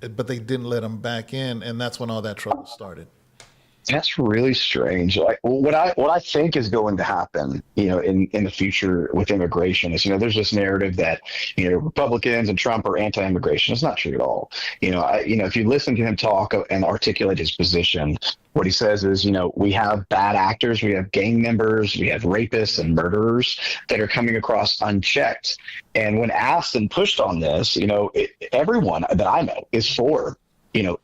but they didn't let him back in. And that's when all that trouble started. That's really strange. Like what I think is going to happen, in the future with immigration is, there's this narrative that, Republicans and Trump are anti-immigration. It's not true at all. If you listen to him talk and articulate his position, what he says is, we have bad actors, we have gang members, we have rapists and murderers that are coming across unchecked. And when asked and pushed on this, everyone that I know is for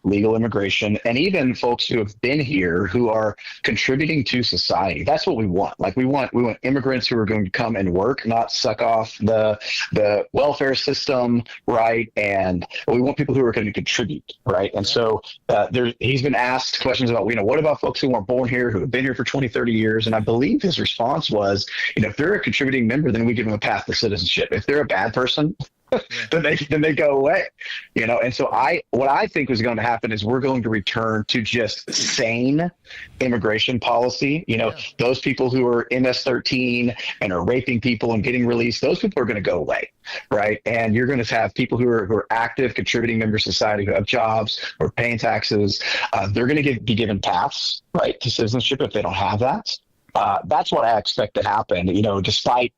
legal immigration, and even folks who have been here who are contributing to society. That's what we want. Like we want immigrants who are going to come and work, not suck off the welfare system, right? And we want people who are going to contribute, right? And so he's been asked questions about, what about folks who weren't born here, who have been here for 20, 30 years? And I believe his response was, if they're a contributing member, then we give them a path to citizenship. If they're a bad person, then they go away, And so what I think is going to happen is we're going to return to just sane immigration policy. Those people who are MS-13 and are raping people and getting released, those people are going to go away, right? And you're going to have people who are active, contributing members of society, who have jobs or paying taxes. They're going to be given paths, right, to citizenship if they don't have that. That's what I expect to happen. Despite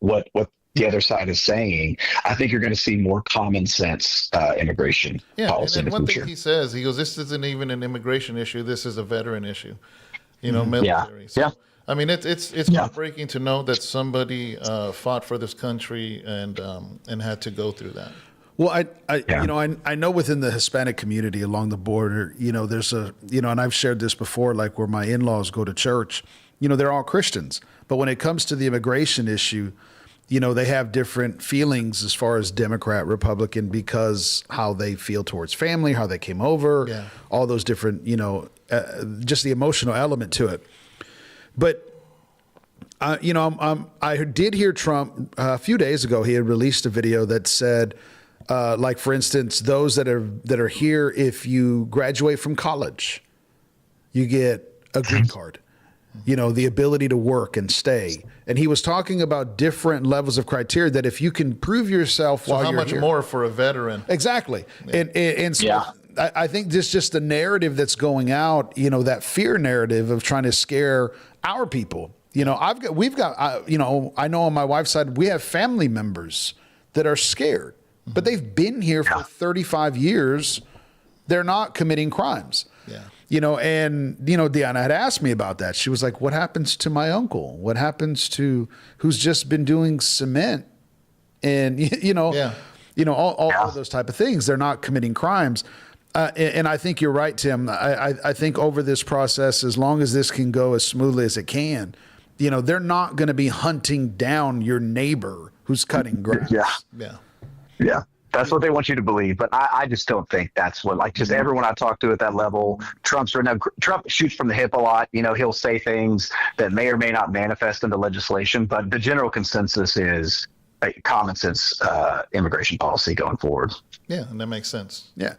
what the other side is saying, I think you're going to see more common sense immigration policy and in the one future. thing he says, he goes, this isn't even an immigration issue. This is a veteran issue, military. Yeah. So, Yeah. I mean, it's heartbreaking to know that somebody fought for this country and had to go through that. Well, I know within the Hispanic community along the border, there's and I've shared this before, like where my in-laws go to church, they're all Christians. But when it comes to the immigration issue, they have different feelings as far as Democrat, Republican, because how they feel towards family, how they came over, all those different, just the emotional element to it. But, I did hear Trump a few days ago, he had released a video that said, like, for instance, those that are here, if you graduate from college, you get a green card. The ability to work and stay. And he was talking about different levels of criteria that if you can prove yourself while you're here. So how much more for a veteran? Exactly. Yeah. And so I think this just the narrative that's going out, that fear narrative of trying to scare our people. I know on my wife's side, we have family members that are scared, but they've been here for 35 years. They're not committing crimes. Yeah. Deanna had asked me about that. She was like, what happens to my uncle? What happens to who's just been doing cement and, all of those type of things. They're not committing crimes. And I think you're right, Tim. I think over this process, as long as this can go as smoothly as it can, they're not going to be hunting down your neighbor who's cutting grass. Yeah. That's what they want you to believe, but I just don't think that's what. Just everyone I talk to at that level, Trump shoots from the hip a lot. He'll say things that may or may not manifest into legislation, but the general consensus is common sense immigration policy going forward. Yeah, and that makes sense. Yeah,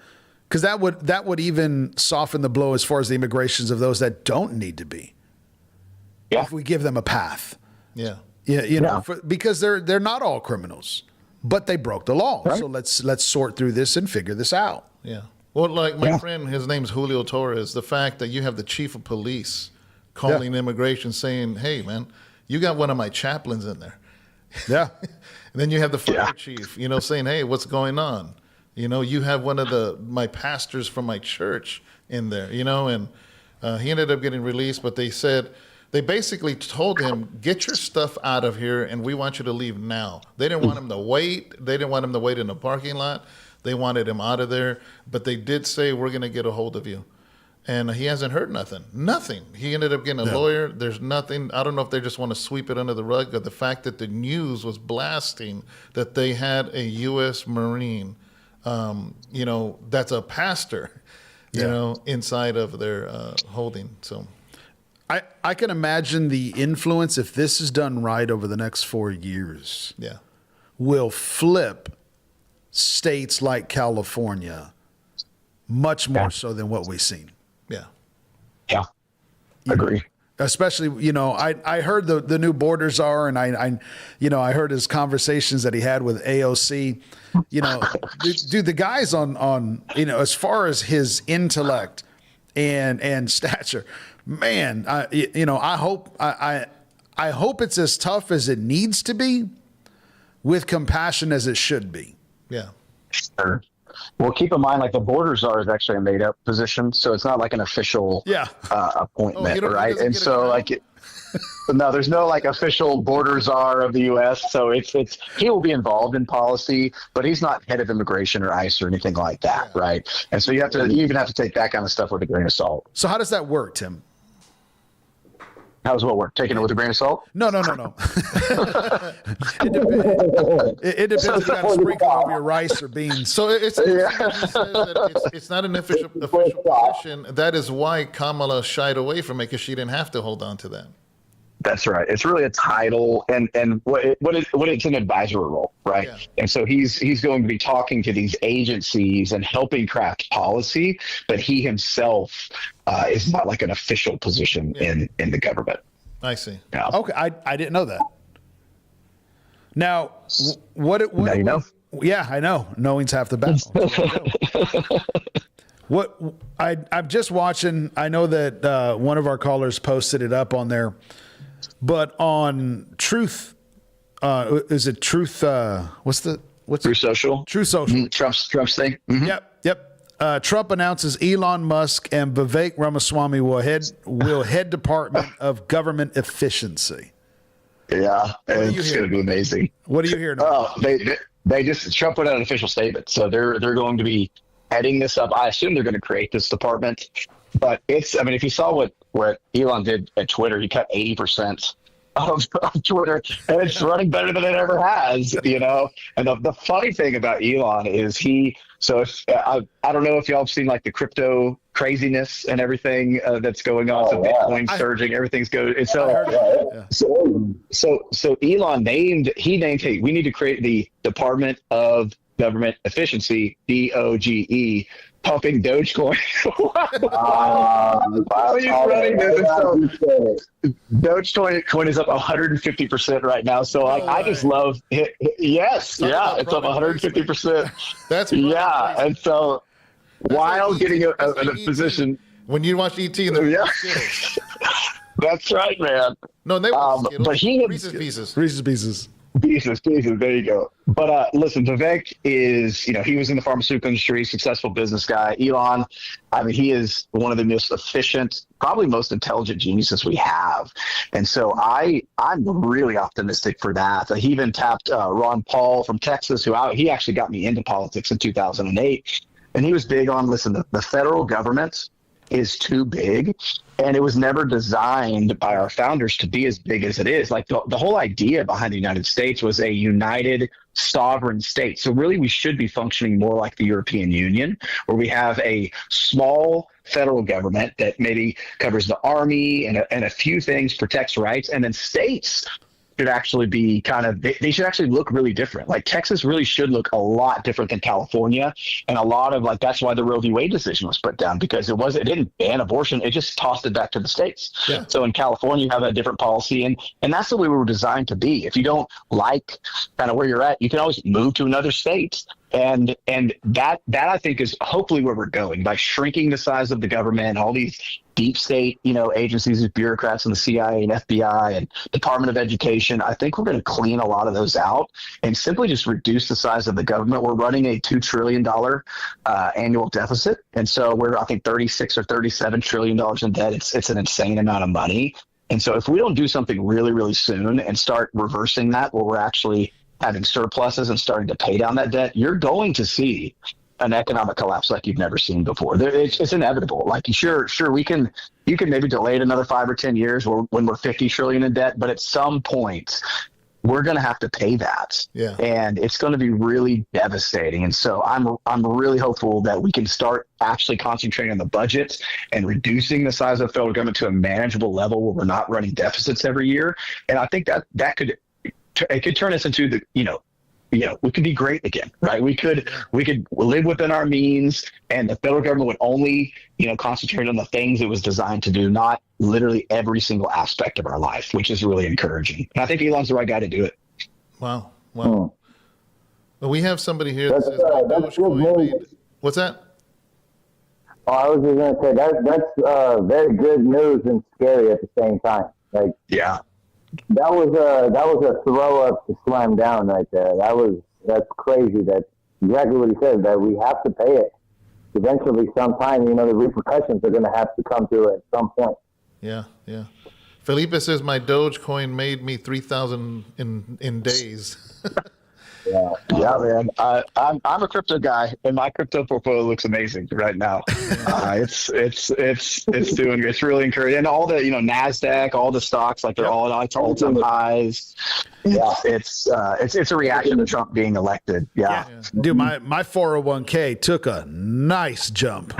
because that would even soften the blow as far as the immigrations of those that don't need to be. Yeah, if we give them a path. Yeah, because they're not all criminals. But they broke the law. Right. So let's sort through this and figure this out. Yeah. Well, like my friend, his name's Julio Torres, the fact that you have the chief of police calling immigration saying, hey, man, you got one of my chaplains in there. Yeah. And then you have the fire chief, saying, hey, what's going on? You have one of my pastors from my church in there, and he ended up getting released, but they basically told him, get your stuff out of here, and we want you to leave now. They didn't want him to wait. They didn't want him to wait in the parking lot. They wanted him out of there. But they did say, we're going to get a hold of you. And he hasn't heard nothing. Nothing. He ended up getting a lawyer. There's nothing. I don't know if they just want to sweep it under the rug, or the fact that the news was blasting that they had a U.S. Marine, that's a pastor, inside of their holding. So. I can imagine the influence, if this is done right over the next 4 years, will flip states like California much more so than what we've seen. Yeah. Yeah. Agree. Especially, I heard the new borders are, and I heard his conversations that he had with AOC, dude, the guy's on, as far as his intellect and stature, man, I hope it's as tough as it needs to be with compassion as it should be. Yeah. Sure. Well, keep in mind, like the border czar is actually a made up position, so it's not like an official appointment, right? And so no, there's no like official border czar of the U.S. So it's he will be involved in policy, but he's not head of immigration or ICE or anything like that, right? And so you even have to take that kind of stuff with a grain of salt. So how does that work, Tim? How's what work? Taking it with a grain of salt? No. It depends if you got to sprinkle over your rice or beans. So he says that it's not an official position. That is why Kamala shied away from it, because she didn't have to hold on to that. That's right. It's really a title, and what it's an advisory role, right? Yeah. And so he's going to be talking to these agencies and helping craft policy, but he himself is not like an official position in the government. I see. Yeah. Okay, I didn't know that. Now, what now you know? Yeah, I know. Knowing's half the battle. I'm just watching. I know that one of our callers posted it up on there. But on Truth, is it Truth? What's Truth Social? Truth Social. Mm-hmm. Trump's thing. Mm-hmm. Yep. Trump announces Elon Musk and Vivek Ramaswamy will head Department of Government Efficiency. Yeah, it's going to be amazing. What are you hearing? They just Trump put out an official statement, so they're going to be heading this up. I assume they're going to create this department. But if you saw what Elon did at Twitter, he cut 80% of Twitter, and it's running better than it ever has, And the funny thing about Elon is I don't know if y'all have seen like the crypto craziness and everything that's going on. So Bitcoin surging, everything's going. And so Elon named, hey, we need to create the Department of Government Efficiency, DOGE. Pumping Dogecoin. Why are you running this? Dogecoin is up 150% right now. So I just love it. Yes. Yeah. It's up 150%. That's and so while getting a position. When you watch ET, that's right, man. No, they were but he Reese's Pieces. Pieces. There you go. But listen, Vivek is, he was in the pharmaceutical industry, successful business guy. Elon, he is one of the most efficient, probably most intelligent geniuses we have. And so I'm really optimistic for that. He even tapped Ron Paul from Texas, he actually got me into politics in 2008. And he was big on, the federal government is too big, and it was never designed by our founders to be as big as it is. Like the whole idea behind the United States was a united sovereign state. So really we should be functioning more like the European Union, where we have a small federal government that maybe covers the army and a few things, protects rights, and then states should actually be they should actually look really different. Like Texas really should look a lot different than California. And a lot of that's why the Roe v. Wade decision was put down, because it didn't ban abortion. It just tossed it back to the states. Yeah. So in California, you have a different policy, and that's the way we were designed to be. If you don't like kind of where you're at, you can always move to another state. And that I think is hopefully where we're going, by shrinking the size of the government, all these deep state, agencies and bureaucrats and the CIA and FBI and Department of Education. I think we're going to clean a lot of those out and simply just reduce the size of the government. We're running a $2 trillion annual deficit. And so we're, I think, $36 or $37 trillion in debt. It's an insane amount of money. And so if we don't do something really, really soon and start reversing that, where we're actually having surpluses and starting to pay down that debt, you're going to see an economic collapse like you've never seen before. It's inevitable. Like, sure, you can maybe delay it another 5 or 10 years when we're 50 trillion in debt, but at some point we're going to have to pay that. Yeah. And it's going to be really devastating. And so I'm really hopeful that we can start actually concentrating on the budget and reducing the size of the federal government to a manageable level where we're not running deficits every year. And I think that could turn us into we could be great again, right? We could live within our means, and the federal government would only, concentrate on the things it was designed to do, not literally every single aspect of our life, which is really encouraging. And I think Elon's the right guy to do it. Wow. Well, we have somebody here that says Dogecoin. What's that? Oh, I was just going to say that's very good news and scary at the same time. Like, yeah. That was a throw up to slam down right there. That's crazy that exactly what he said, that we have to pay it eventually sometime. The repercussions are going to have to come through at some point. Yeah. Felipe says my Dogecoin made me 3,000 in days. Yeah. Yeah, man. I'm a crypto guy, and my crypto portfolio looks amazing right now. It's doing. It's really encouraging. And all the Nasdaq, all the stocks, like they're all at all-time highs. Yeah. It's a reaction to Trump being elected. Yeah. Dude, my 401k took a nice jump.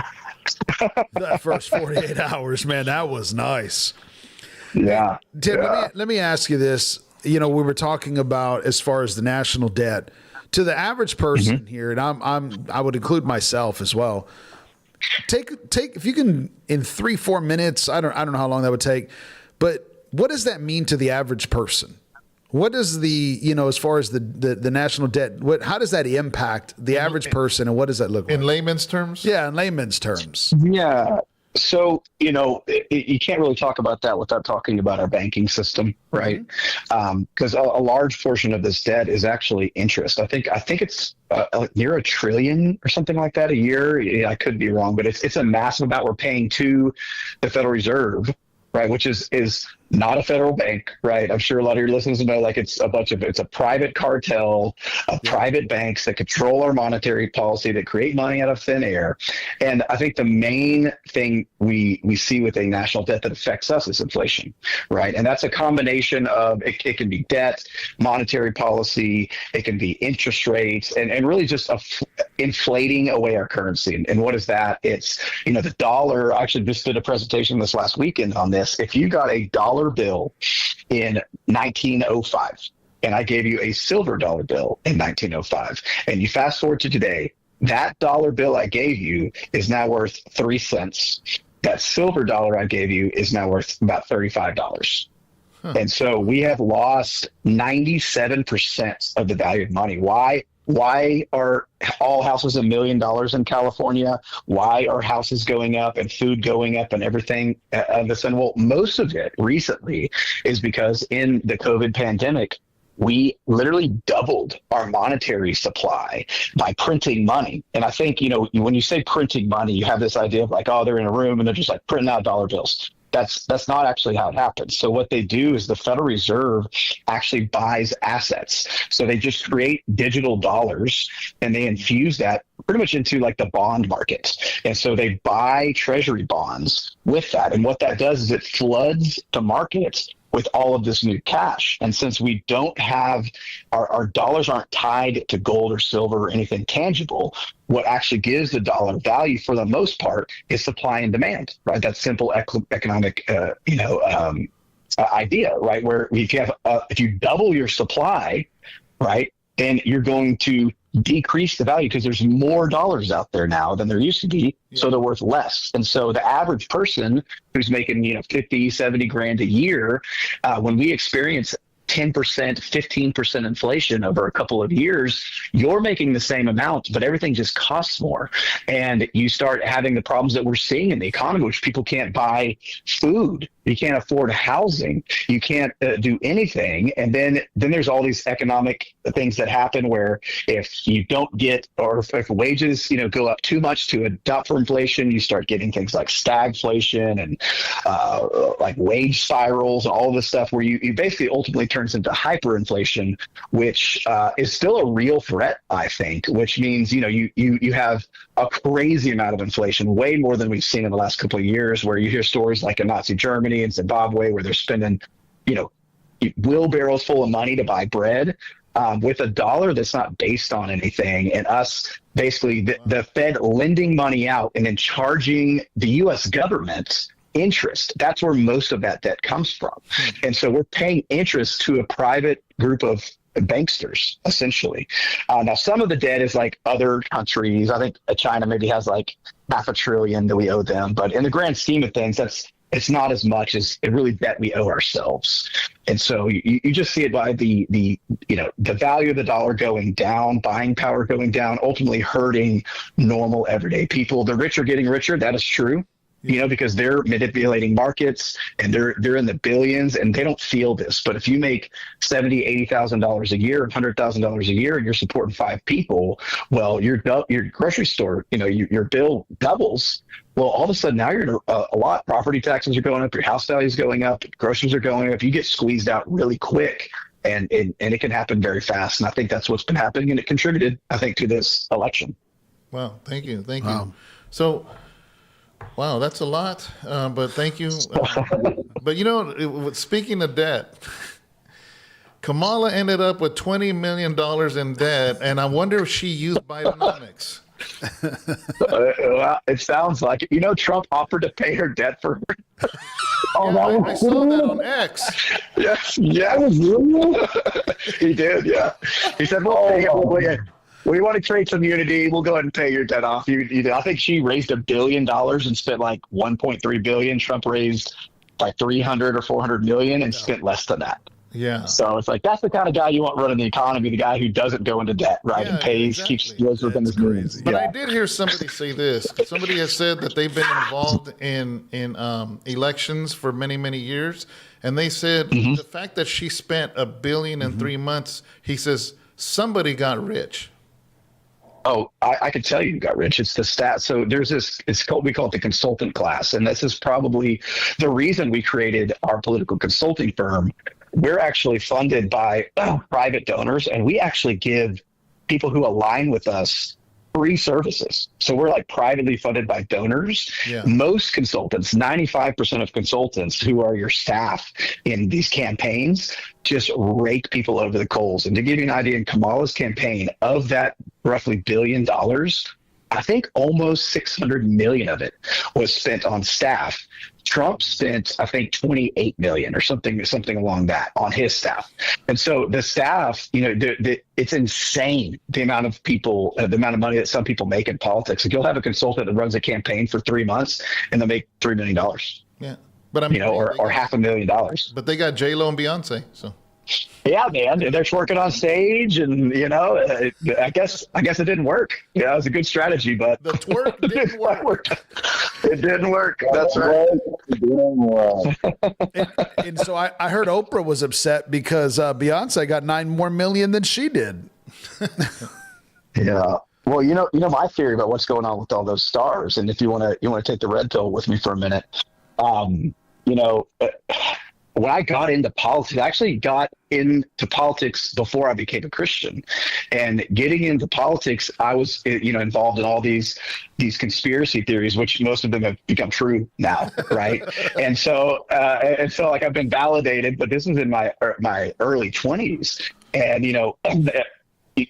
That first 48 hours, man, that was nice. Yeah. Tim, let me ask you this. We were talking about as far as the national debt to the average person here, and I would include myself as well. Take if you can in 3-4 minutes. I don't know how long that would take, but what does that mean to the average person? What does as far as the national debt, how does that impact the average person, and what does that look like? In layman's terms? Yeah, in layman's terms. Yeah. So, you can't really talk about that without talking about our banking system, right? Because a large portion of this debt is actually interest. I think it's near $1 trillion or something like that a year. Yeah, I could be wrong, but it's a massive amount we're paying to the Federal Reserve, right? Which is not a federal bank, right? I'm sure a lot of your listeners know, it's a private cartel of private banks that control our monetary policy, that create money out of thin air. And I think the main thing we see with a national debt that affects us is inflation, right? And that's a combination of, it can be debt, monetary policy, it can be interest rates, and really just inflating away our currency. And what is that? It's, the dollar. I actually just did a presentation this last weekend on this. If you got a dollar bill in 1905 and I gave you a silver dollar bill in 1905, and you fast forward to today, that dollar bill I gave you is now worth 3 cents. That silver dollar I gave you is now worth about $35. And so we have lost 97% of the value of money. Why are all houses $1 million in California? Why are houses going up and food going up and everything? Well, most of it recently is because in the COVID pandemic, we literally doubled our monetary supply by printing money. And I think, when you say printing money, you have this idea of they're in a room and they're just printing out dollar bills. That's not actually how it happens. So what they do is the Federal Reserve actually buys assets. So they just create digital dollars and they infuse that pretty much into the bond market. And so they buy treasury bonds with that. And what that does is it floods the markets with all of this new cash. And since we don't have, our dollars aren't tied to gold or silver or anything tangible, what actually gives the dollar value for the most part is supply and demand, right? That simple economic, idea, right? Where if you double your supply, right, then you're going to decrease the value because there's more dollars out there now than there used to be. So they're worth less. And so the average person who's making, 50, 70 grand a year, when we experience 10%, 15% inflation over a couple of years, you're making the same amount, but everything just costs more. And you start having the problems that we're seeing in the economy, which people can't buy food. You can't afford housing. You can't do anything. And then there's all these economic things that happen where if you don't get, or if wages, go up too much to adapt for inflation, you start getting things like stagflation and wage spirals and all of this stuff where you basically ultimately turns into hyperinflation, which is still a real threat, I think, which means, you have a crazy amount of inflation, way more than we've seen in the last couple of years, where you hear stories like in Nazi Germany and Zimbabwe, where they're spending, wheelbarrows full of money to buy bread with a dollar that's not based on anything. And us basically the Fed lending money out and then charging the U.S. government interest. That's where most of that debt comes from. And so we're paying interest to a private group of banksters, essentially. Now, some of the debt is like other countries. I think China maybe has like $500 billion that we owe them. But in the grand scheme of things, it's not as much as it really debt we owe ourselves. And so you just see it by the value of the dollar going down, buying power going down, ultimately hurting normal everyday people. The rich are getting richer. That is true. you know, because they're manipulating markets and they're in the billions and they don't feel this. But if you make $70,000-$80,000 a year, $100,000 a year, and you're supporting 5 people, well, your grocery store, you know, your bill doubles. Well, all of a sudden now you're in a lot. Property taxes are going up, your house value is going up, groceries are going up. You get squeezed out really quick. And it can happen very fast. And I think that's what's been happening. And it contributed, I think, to this election. Wow. Thank you. Thank Wow. you. So, wow, that's a lot. But thank you. But, you know, speaking of debt, Kamala ended up with $20 million in debt. And I wonder if she used Bidenomics. Well, it sounds like it. You know, Trump offered to pay her debt for her. Yeah, I saw that on X. Yes. He did, yeah. He said, we want to create some unity. We'll go ahead and pay your debt off. I think she raised $1 billion and spent like $1.3 billion. Trump raised like 300 or 400 million and spent less than that. Yeah. So it's like, that's the kind of guy you want running the economy, the guy who doesn't go into debt, right? Yeah, and pays, exactly. lives within his means. But I did hear somebody say this. Somebody has said that they've been involved in elections for many, many years. And they said the fact that she spent $1 billion in 3 months, he says, somebody got rich. Oh, I could tell you got rich. It's the stat. So there's this, we call it the consultant class. And this is probably the reason we created our political consulting firm. We're actually funded by private donors, and we actually give people who align with us free services. So we're like privately funded by donors. Yeah. Most consultants, 95% of consultants who are your staff in these campaigns, just rake people over the coals. And to give you an idea, in Kamala's campaign, of that roughly $1 billion, I think almost 600 million of it was spent on staff. Trump spent, I think, 28 million or something along that on his staff. And so the staff, you know, it's insane the amount of people, the amount of money that some people make in politics. Like, you'll have a consultant that runs a campaign for 3 months and they'll make $3 million. Yeah, but I mean, you know, or $500,000. But they got J-Lo and Beyonce, so. Yeah, man, they're working on stage, and you know, I guess it didn't work. Yeah, it was a good strategy, but the twerk didn't work. It didn't work. That's right. And so I heard Oprah was upset because Beyonce got 9 more million than she did. Yeah. Well, you know my theory about what's going on with all those stars, and if you want to take the red pill with me for a minute, you know. When I got into politics, I actually got into politics before I became a Christian. And getting into politics, I was, you know, involved in all these conspiracy theories, which most of them have become true now, right? and so like I've been validated, but this was in my early 20s, and you know,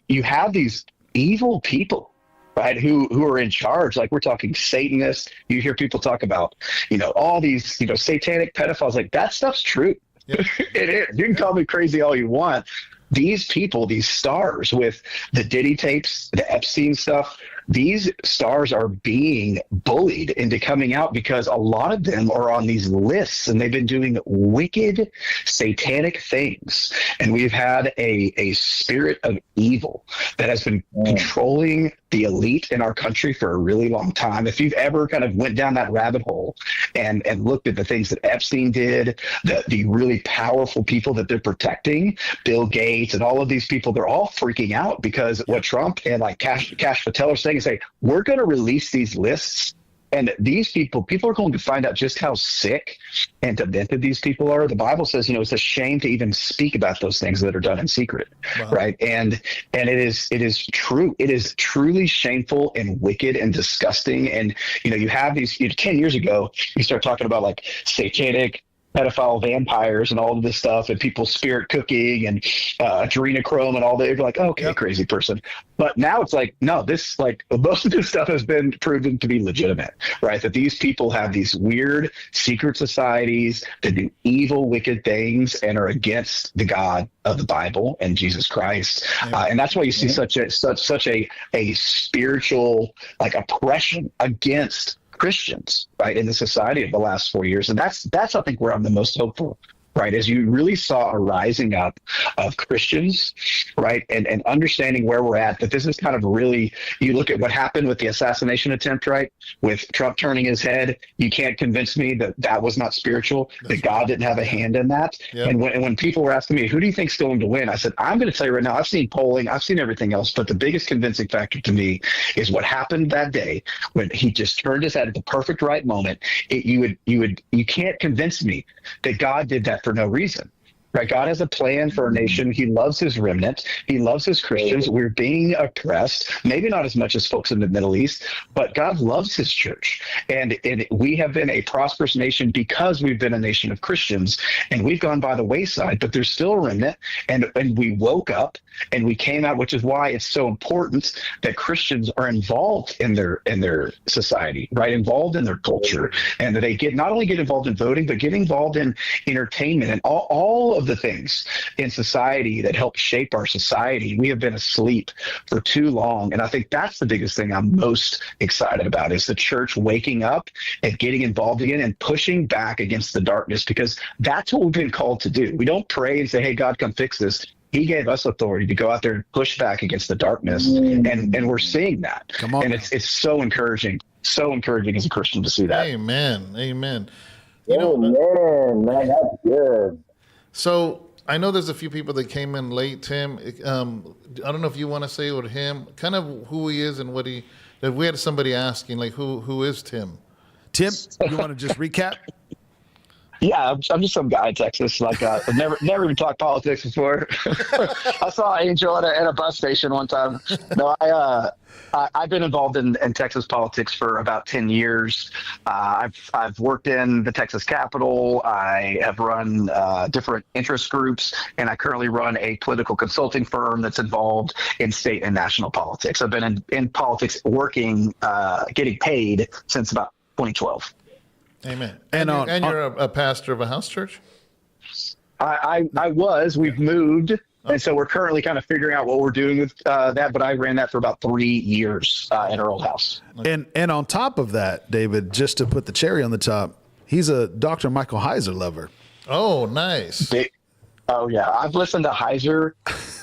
you have these evil people, right, who are in charge. Like, we're talking Satanists. You hear people talk about, you know, all these, you know, satanic pedophiles. Like, that stuff's true. Yeah. It is. You can call me crazy all you want. These people, these stars with the Diddy tapes, the Epstein stuff, these stars are being bullied into coming out because a lot of them are on these lists and they've been doing wicked, satanic things. And we've had a spirit of evil that has been controlling the elite in our country for a really long time. If you've ever kind of went down that rabbit hole and looked at the things that Epstein did, the really powerful people that they're protecting, Bill Gates and all of these people, they're all freaking out because what Trump and like Cash Patel are saying is, say, we're going to release these lists. And these people are going to find out just how sick and demented these people are. The Bible says, you know, it's a shame to even speak about those things that are done in secret, right? And it is true. It is truly shameful and wicked and disgusting. And, you know, you have these, 10 years ago, you start talking about like satanic pedophile vampires and all of this stuff, and people spirit cooking and adrenochrome and all that. You're like, okay, yep, crazy person. But now it's like, no, this, like, most of this stuff has been proven to be legitimate, right? That these people have these weird secret societies that do evil, wicked things and are against the God of the Bible and Jesus Christ. And that's why you see such a spiritual, like, oppression against Christians, right, in the society of the last 4 years. And that's I think where I'm the most hopeful right? As you really saw a rising up of Christians, right? And understanding where we're at, that this is kind of really, you look at what happened with the assassination attempt, right? With Trump turning his head, you can't convince me that that was not spiritual, that God didn't have a hand in that. Yep. And when people were asking me, who do you think's going to win? I said, I'm going to tell you right now, I've seen polling, I've seen everything else, but the biggest convincing factor to me is what happened that day when he just turned his head at the perfect right moment. You can't convince me that God did that for no reason. Right? God has a plan for our nation. He loves his remnant. He loves his Christians. We're being oppressed, maybe not as much as folks in the Middle East, but God loves his church. And we have been a prosperous nation because we've been a nation of Christians, and we've gone by the wayside, but there's still a remnant. And we woke up and we came out, which is why it's so important that Christians are involved in their society, right? Involved in their culture, and that they not only get involved in voting, but get involved in entertainment and all of the things in society that help shape our society. We have been asleep for too long. And I think that's the biggest thing I'm most excited about, is the church waking up and getting involved again and pushing back against the darkness, because that's what we've been called to do. We don't pray and say, hey, God, come fix this. He gave us authority to go out there and push back against the darkness. And we're seeing that. Come on, and now. it's so encouraging as a Christian to see that. Amen. Man, that's good. So I know there's a few people that came in late, Tim. I don't know if you want to say with him, kind of who he is and what he. If we had somebody asking, like, who is Tim? Tim, you want to just recap? Yeah, I'm just some guy in Texas. Like, I've never even talked politics before. I saw Angel at a bus station one time. No, I've been involved in Texas politics for about 10 years. I've worked in the Texas Capitol. I have run different interest groups, and I currently run a political consulting firm that's involved in state and national politics. I've been in politics, working, getting paid since about 2012. Amen. And you're a pastor of a house church? I was. We've moved. And so we're currently kind of figuring out what we're doing with that. But I ran that for about 3 years at our old house. And on top of that, David, just to put the cherry on the top, he's a Dr. Michael Heiser lover. Oh, nice. Oh, yeah. I've listened to Heiser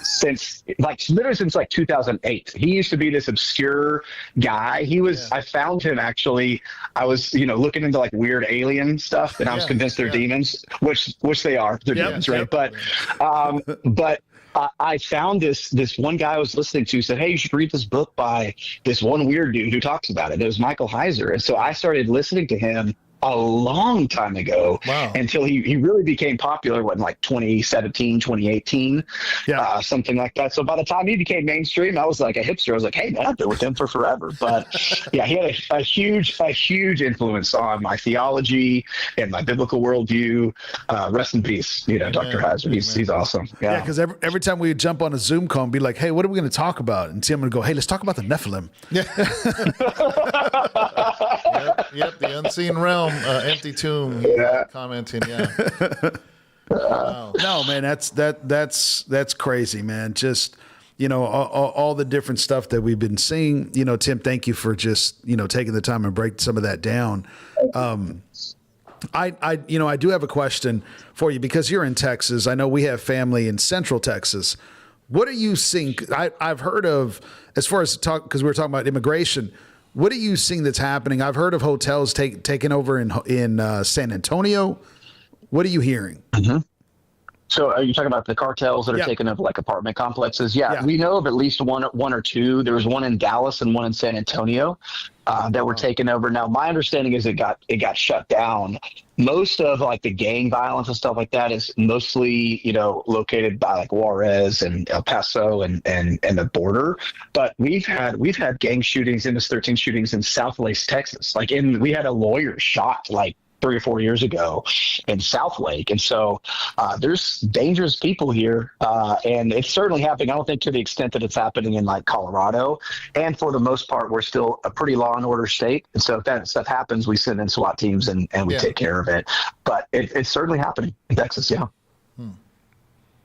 since 2008. He used to be this obscure guy. He was, I found him actually, I was, looking into like weird alien stuff, and I was convinced they're demons, which they are. They're demons, right? But I found this one guy I was listening to said, hey, you should read this book by this one weird dude who talks about it. It was Michael Heiser. And so I started listening to him a long time ago. Wow. Until he really became popular, in like 2017, 2018, something like that. So by the time he became mainstream, I was like a hipster. I was like, hey, man, I've been with him for forever. But yeah, he had a huge influence on my theology and my biblical worldview. Rest in peace, Dr. Heiser. He's awesome. Yeah, because every time we jump on a Zoom call and be like, hey, what are we going to talk about? And Tim would go, hey, let's talk about the Nephilim. Yep, the unseen realm, empty tomb. Commenting, Wow. No, man, that's crazy, man. Just all the different stuff that we've been seeing. Tim, thank you for just taking the time and break some of that down. I do have a question for you, because you're in Texas. I know we have family in Central Texas. What are you seeing? I've heard of, as far as because we were talking about immigration. What are you seeing that's happening? I've heard of hotels taken over in San Antonio. What are you hearing? Mm-hmm. So are you talking about the cartels that are taking over like apartment complexes? Yeah, we know of at least one or two. There was one in Dallas and one in San Antonio that were taken over. Now, my understanding is it got shut down. Most of like the gang violence and stuff like that is mostly, located by like Juarez and El Paso and the border. But we've had gang shootings, MS-13 shootings in Southlake, Texas. We had a lawyer shot like 3 or 4 years ago in Southlake. And so there's dangerous people here. And it's certainly happening. I don't think to the extent that it's happening in like Colorado. And for the most part, we're still a pretty law and order state. And so if that stuff happens, we send in SWAT teams and we take care of it. But it's certainly happening in Texas. Yeah.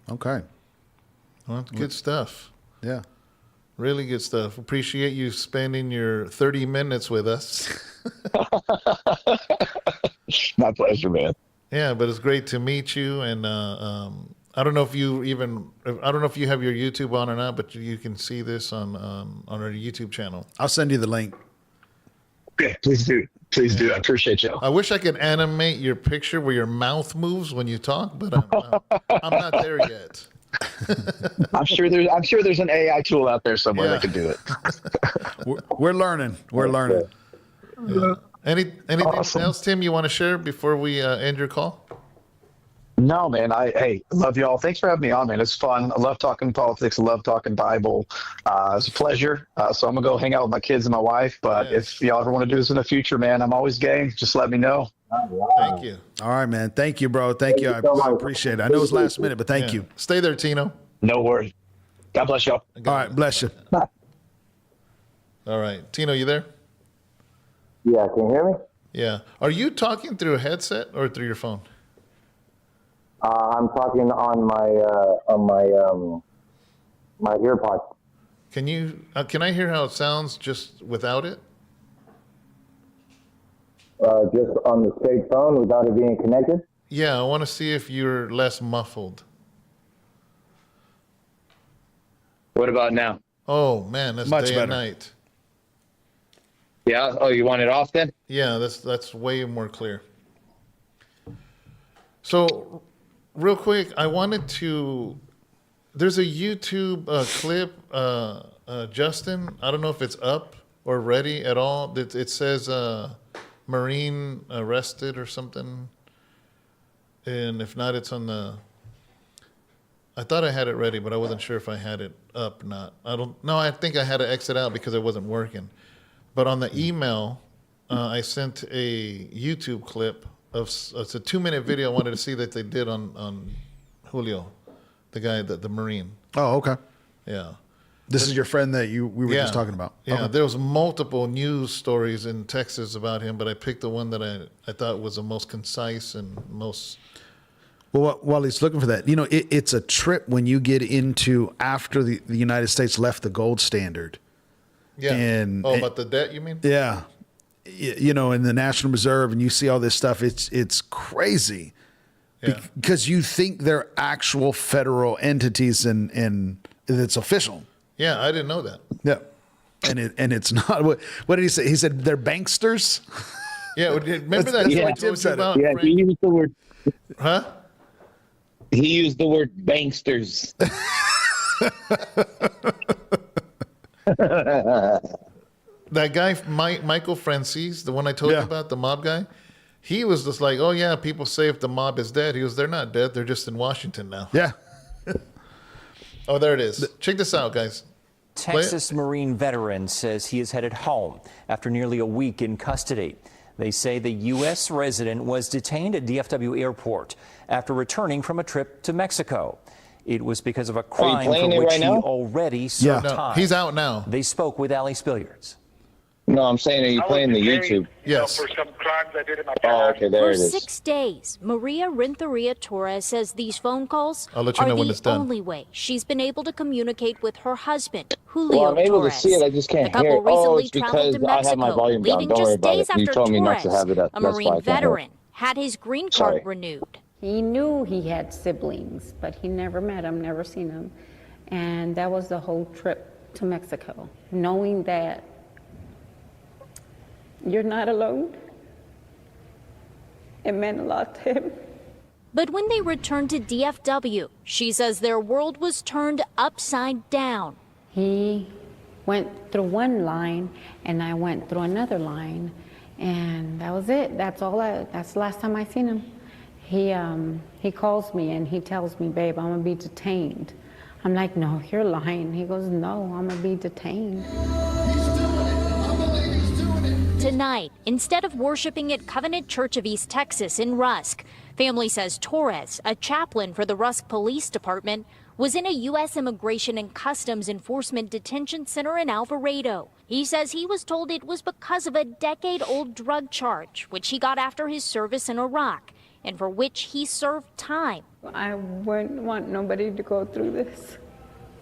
Okay. Well, good stuff. Yeah. Really good stuff. Appreciate you spending your 30 minutes with us. My pleasure, man. Yeah, but it's great to meet you. And I don't know if you have your YouTube on or not, but you can see this on our YouTube channel. I'll send you the link. Okay, please do. Please do. I appreciate you. I wish I could animate your picture where your mouth moves when you talk, but I'm not there yet. I'm sure there's an AI tool out there somewhere that can do it. We're learning. We're learning. Yeah. Anything else, Tim, you want to share before we end your call? No, man. I love y'all. Thanks for having me on, man. It's fun. I love talking politics. I love talking Bible. It's a pleasure. So I'm gonna go hang out with my kids and my wife. But if y'all ever want to do this in the future, man, I'm always game. Just let me know. Thank you. All right, man. Thank you, bro. Thank you. I appreciate it. I know it's last minute, but thank you. Stay there, Tino. No worries. God bless y'all. All right, bless you. All right, Tino, you there? Yeah, can you hear me? Yeah. Are you talking through a headset or through your phone? I'm talking on my earpods. Can I hear how it sounds just without it? Just on the straight phone without it being connected. Yeah, I want to see if you're less muffled. What about now? Oh man, that's Much day better. and night. Yeah. Oh, you want it off then? Yeah, that's way more clear. So, real quick, I wanted to. There's a YouTube clip, Justin. I don't know if it's up or ready at all. It says Marine arrested or something, and if not, it's on the. I thought I had it ready, but I wasn't sure if I had it up or not. I think I had to exit out because it wasn't working. But on the email, I sent a YouTube clip of it's a 2-minute video I wanted to see that they did on Julio, the guy, the Marine. Oh, okay. Yeah. This is your friend that we were just talking about. Yeah, Okay. there was multiple news stories in Texas about him, but I picked the one that I thought was the most concise and most. Well, while he's looking for that, it's a trip when you get into after the United States left the gold standard. Yeah. And about the debt, you mean? Yeah. In the National Reserve, and you see all this stuff. It's crazy. Yeah. Because you think they're actual federal entities and it's official. Yeah, I didn't know that. Yeah. And it's not. What did he say? He said they're banksters. Yeah, remember that? That's I what Tim told you said. about, Yeah, Frank? he used the word. Huh? He used the word banksters. That guy, Michael Francis, the one I told you about, the mob guy, he was just like, oh, yeah, people say if the mob is dead. He goes, they're not dead. They're just in Washington now. Yeah. Oh, there it is. Check this out, guys. Texas Marine veteran says he is headed home after nearly a week in custody. They say the U.S. resident was detained at DFW Airport after returning from a trip to Mexico. It was because of a crime for playing it which right he now? already served No, time. he's out now. They spoke with Ali Spilliards. No, I'm saying, are you playing the detained, YouTube? Yes. For some crimes I did in my Oh, past. okay, there For it is. 6 days, Maria Renteria Torres says these phone calls I'll let you know are when the it's done. only way she's been able to communicate with her husband, Julio Well, I'm able Torres. to see it. I just can't the couple hear it. Oh, recently it's traveled because to I Mexico, have my volume down. leaving Don't worry just about days it. You after told me Torres, not to have it up. a That's why I Marine can't hear it. veteran, had his green Sorry. card renewed. He knew he had siblings, but he never met them, never seen them. And that was the whole trip to Mexico, knowing that you're not alone. It meant a lot to him. But when they returned to DFW, she says their world was turned upside down. He went through one line, and I went through another line, and that was it. That's the last time I seen him. He calls me and he tells me, babe, I'm gonna be detained. I'm like, no, you're lying. He goes, no, I'm gonna be detained. Tonight, instead of worshiping at Covenant Church of East Texas in Rusk, family says Torres, a chaplain for the Rusk Police Department, was in a U.S. Immigration and Customs Enforcement detention center in Alvarado. He says he was told it was because of a decade-old drug charge, which he got after his service in Iraq, and for which he served time. I wouldn't want nobody to go through this.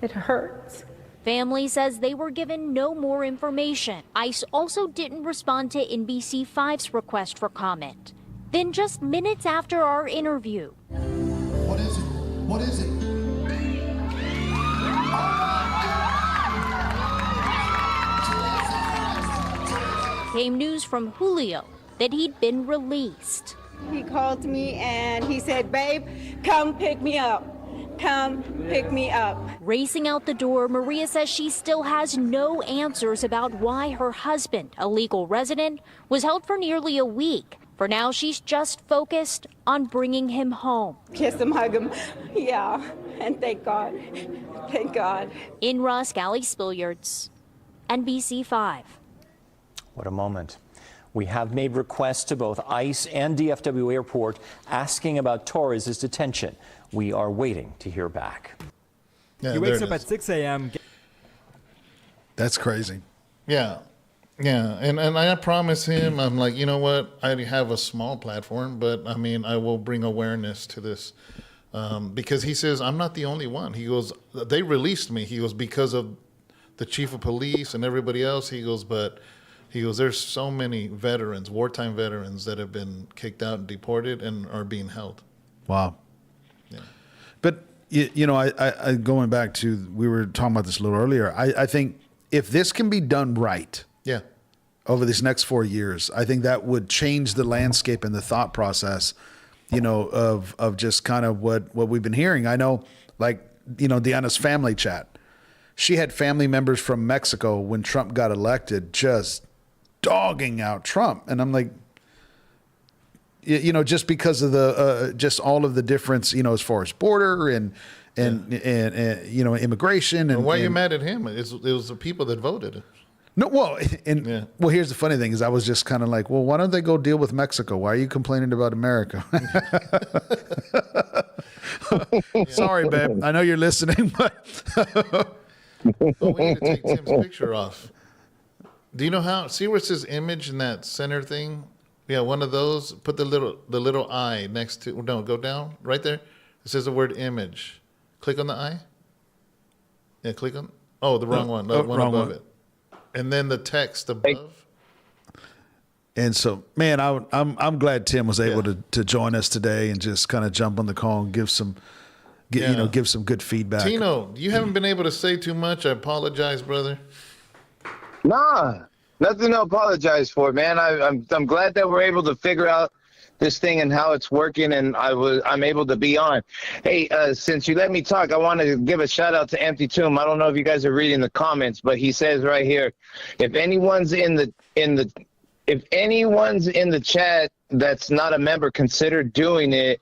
It hurts. Family says they were given no more information. ICE also didn't respond to NBC5's request for comment. Then just minutes after our interview, What is it? What is it? came news from Julio that he'd been released. He called me and he said, babe, come pick me up. Come pick me up. Racing out the door, Maria says she still has no answers about why her husband, a legal resident, was held for nearly a week. For now, she's just focused on bringing him home. Kiss him, hug him. Yeah, and thank God. Thank God. In Rusk, Allie Spilliards, NBC5. What a moment. We have made requests to both ICE and DFW Airport asking about Torres' detention. We are waiting to hear back. Yeah, He wakes up at 6 a.m. That's crazy. Yeah. Yeah. And I promise him, I'm like, you know what? I have a small platform, but I mean, I will bring awareness to this. Because he says, I'm not the only one. He goes, they released me. He goes, because of the chief of police and everybody else. He goes, there's so many veterans, wartime veterans that have been kicked out and deported and are being held. Wow. Yeah. But, I going back to, we were talking about this a little earlier. I think if this can be done right, Yeah. over these next 4 years, I think that would change the landscape and the thought process, of just kind of what we've been hearing. I know, Diana's family chat. She had family members from Mexico when Trump got elected just dogging out Trump. And I'm like, just because of the just all of the difference, as far as border and immigration. And why are you mad at him? It was the people that voted. No, well, here's the funny thing is I was just kind of like, well, why don't they go deal with Mexico? Why are you complaining about America? Sorry, babe. I know you're listening, but Oh, we need to take Tim's picture off. Do you know how? See where it says image in that center thing? Yeah, one of those. Put the little eye next to. No, go down right there. It says the word image. Click on the eye. Yeah, click on. Oh, the wrong one. The one wrong above one. it. And then the text above. And so, man, I'm glad Tim was able to join us today and just kind of jump on the call and give some good feedback. Tino, you haven't been able to say too much. I apologize, brother. Nah, nothing to apologize for, man. I'm glad that we're able to figure out this thing and how it's working, and I'm able to be on. Hey, since you let me talk, I want to give a shout out to Empty Tomb. I don't know if you guys are reading the comments, but he says right here, if anyone's in the chat that's not a member, consider doing it,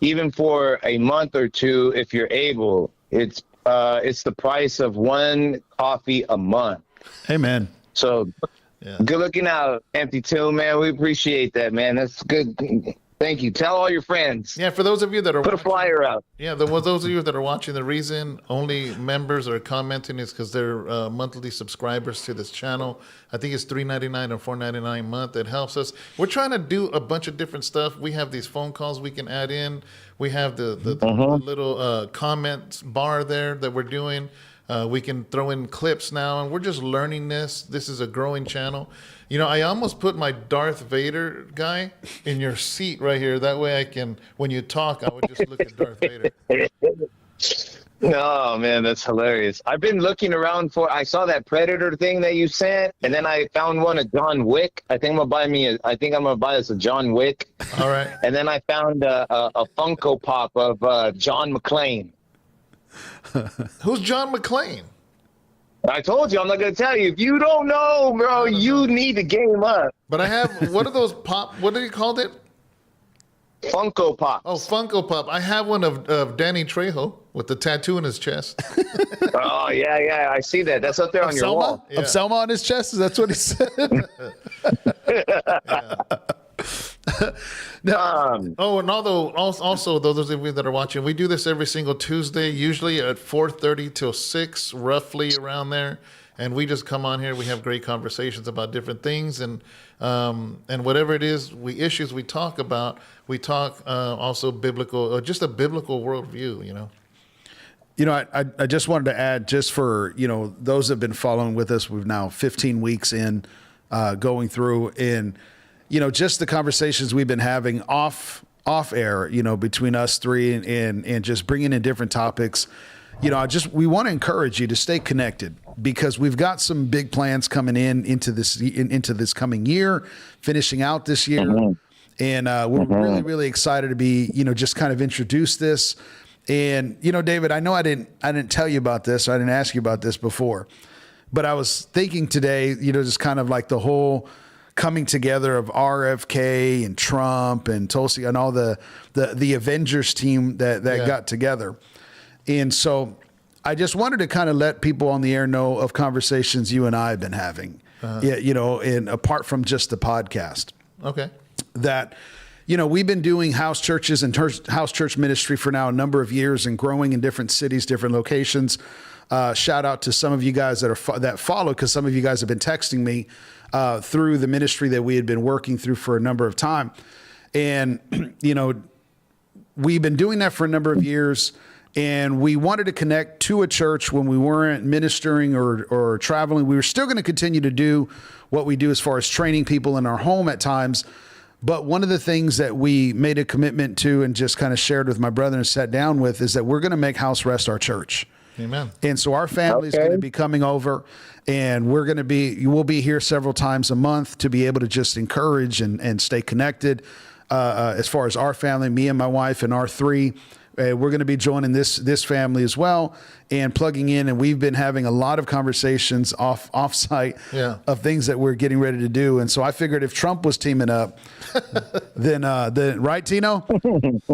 even for a month or two if you're able. It's the price of one coffee a month. Amen. So good looking out, Empty Tomb, man. We appreciate that, man. That's good. Thank you. Tell all your friends. Yeah, for those of you that are put a flyer out. Yeah, those of you that are watching, the reason only members are commenting is because they're monthly subscribers to this channel. I think it's $3.99 or $4.99 a month. It helps us. We're trying to do a bunch of different stuff. We have these phone calls we can add in. We have the little comments bar there that we're doing. We can throw in clips now, and we're just learning this. This is a growing channel. I almost put my Darth Vader guy in your seat right here. That way I can, when you talk, I would just look at Darth Vader. Oh, man, that's hilarious. I've been looking around I saw that Predator thing that you sent, and then I found one of John Wick. I think I'm going to buy us a John Wick. All right. And then I found a Funko Pop of John McClane. Who's John McClane? I told you, I'm not going to tell you. If you don't know, bro, you need to game up. But I have, what are those pop, what did you call it? Funko Pop. Oh, Funko Pop. I have one of Danny Trejo with the tattoo in his chest. Oh, yeah. I see that. That's up there on your wall. Of Selma on his chest? Is that what he said? And also those of you that are watching, we do this every single Tuesday, usually at 4:30 till 6, roughly around there. And we just come on here. We have great conversations about different things, and whatever it is, issues we talk about. We talk also biblical, just a biblical worldview. I just wanted to add, just for those that have been following with us, we've now 15 weeks in, going through, and just the conversations we've been having off air, between us three and just bringing in different topics. We want to encourage you to stay connected, because we've got some big plans coming into this coming year, finishing out this year. And we're really, really excited to be, just kind of introduce this. And, David, I know I didn't tell you about this. I didn't ask you about this before, but I was thinking today, just kind of like the whole coming together of RFK and Trump and Tulsi and all the Avengers team that got together. And so I just wanted to kind of let people on the air know of conversations you and I have been having, and apart from just the podcast. Okay. That, we've been doing house churches and house church ministry for now a number of years and growing in different cities, different locations. Shout out to some of you guys that follow, because some of you guys have been texting me through the ministry that we had been working through for a number of time. And, we've been doing that for a number of years, and we wanted to connect to a church when we weren't ministering or traveling. We were still going to continue to do what we do as far as training people in our home at times. But one of the things that we made a commitment to and just kind of shared with my brother and sat down with is that we're going to make House Rest our church. Amen. And so our family is going to be coming over, and we'll be here several times a month to be able to just encourage and stay connected. As far as our family, me and my wife and our three, we're going to be joining this family as well and plugging in. And we've been having a lot of conversations off-site of things that we're getting ready to do. And so I figured if Trump was teaming up, then right, Tino?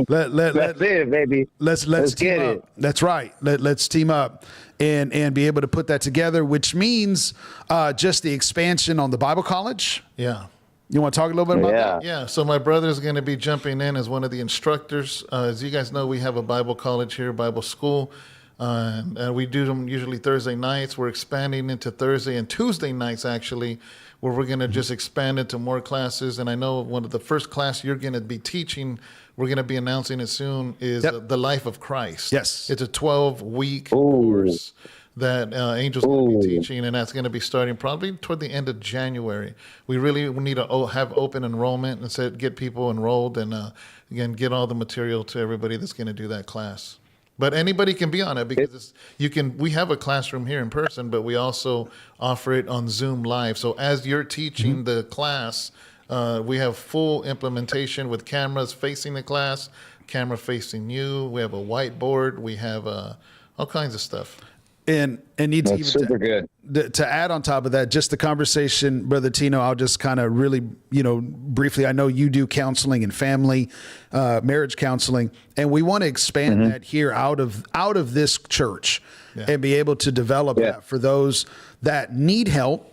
That's it, baby. Let's get it. That's right. Let's team up and be able to put that together, which means just the expansion on the Bible college. Yeah. You want to talk a little bit about that? Yeah. So my brother is going to be jumping in as one of the instructors. As you guys know, we have a Bible college here, Bible school. And we do them usually Thursday nights. We're expanding into Thursday and Tuesday nights, actually, where we're going to just expand into more classes. And I know one of the first class you're going to be teaching, we're going to be announcing it soon, is The Life of Christ. Yes. It's a 12-week course that Angel's going to be teaching, and that's going to be starting probably toward the end of January. We really need to have open enrollment and get people enrolled, and again, get all the material to everybody that's going to do that class. But anybody can be on it, because we have a classroom here in person, but we also offer it on Zoom Live. So as you're teaching the class, we have full implementation with cameras facing the class, camera facing you. We have a whiteboard. We have all kinds of stuff. And need to That's super good. To add on top of that, just the conversation, Brother Tino, I'll just kind of really, briefly, I know you do counseling and family, marriage counseling, and we want to expand that here out of this church and be able to develop that for those that need help.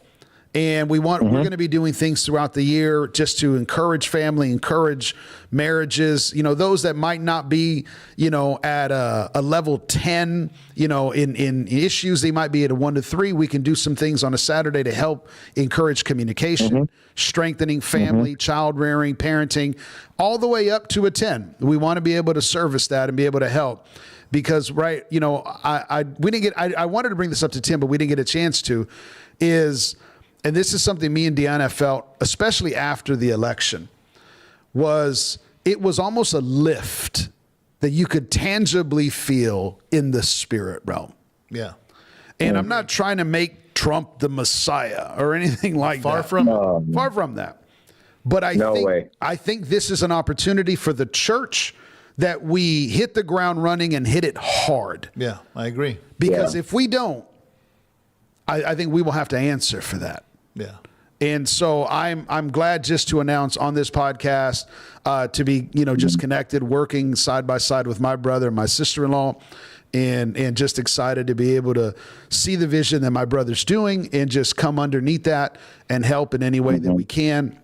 And we're going to be doing things throughout the year just to encourage family, encourage marriages, those that might not be, at a level 10, in issues, they might be at a 1 to 3. We can do some things on a Saturday to help encourage communication, strengthening family, child rearing, parenting, all the way up to a 10. We want to be able to service that and be able to help. Because, I wanted to bring this up to Tim, but we didn't get a chance to, and this is something me and Deanna felt, especially after the election, it was almost a lift that you could tangibly feel in the spirit realm. Yeah. And I'm not trying to make Trump the Messiah or anything like Far that. Far from that. But I think this is an opportunity for the church that we hit the ground running and hit it hard. Yeah, I agree. Because if we don't, I think we will have to answer for that. Yeah. And so I'm glad just to announce on this podcast to be, just connected, working side by side with my brother and my sister-in-law, and just excited to be able to see the vision that my brother's doing and just come underneath that and help in any way that we can,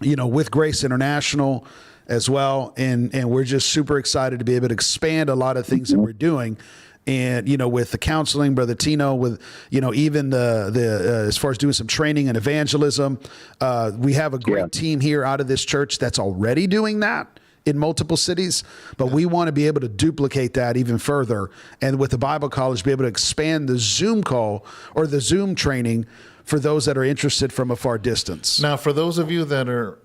with Grace International as well. And we're just super excited to be able to expand a lot of things that we're doing. And, with the counseling, Brother Tino, with, even the as far as doing some training and evangelism, we have a great team here out of this church that's already doing that in multiple cities, but we want to be able to duplicate that even further. And with the Bible college, be able to expand the Zoom call or the Zoom training for those that are interested from a far distance. Now, for those of you that are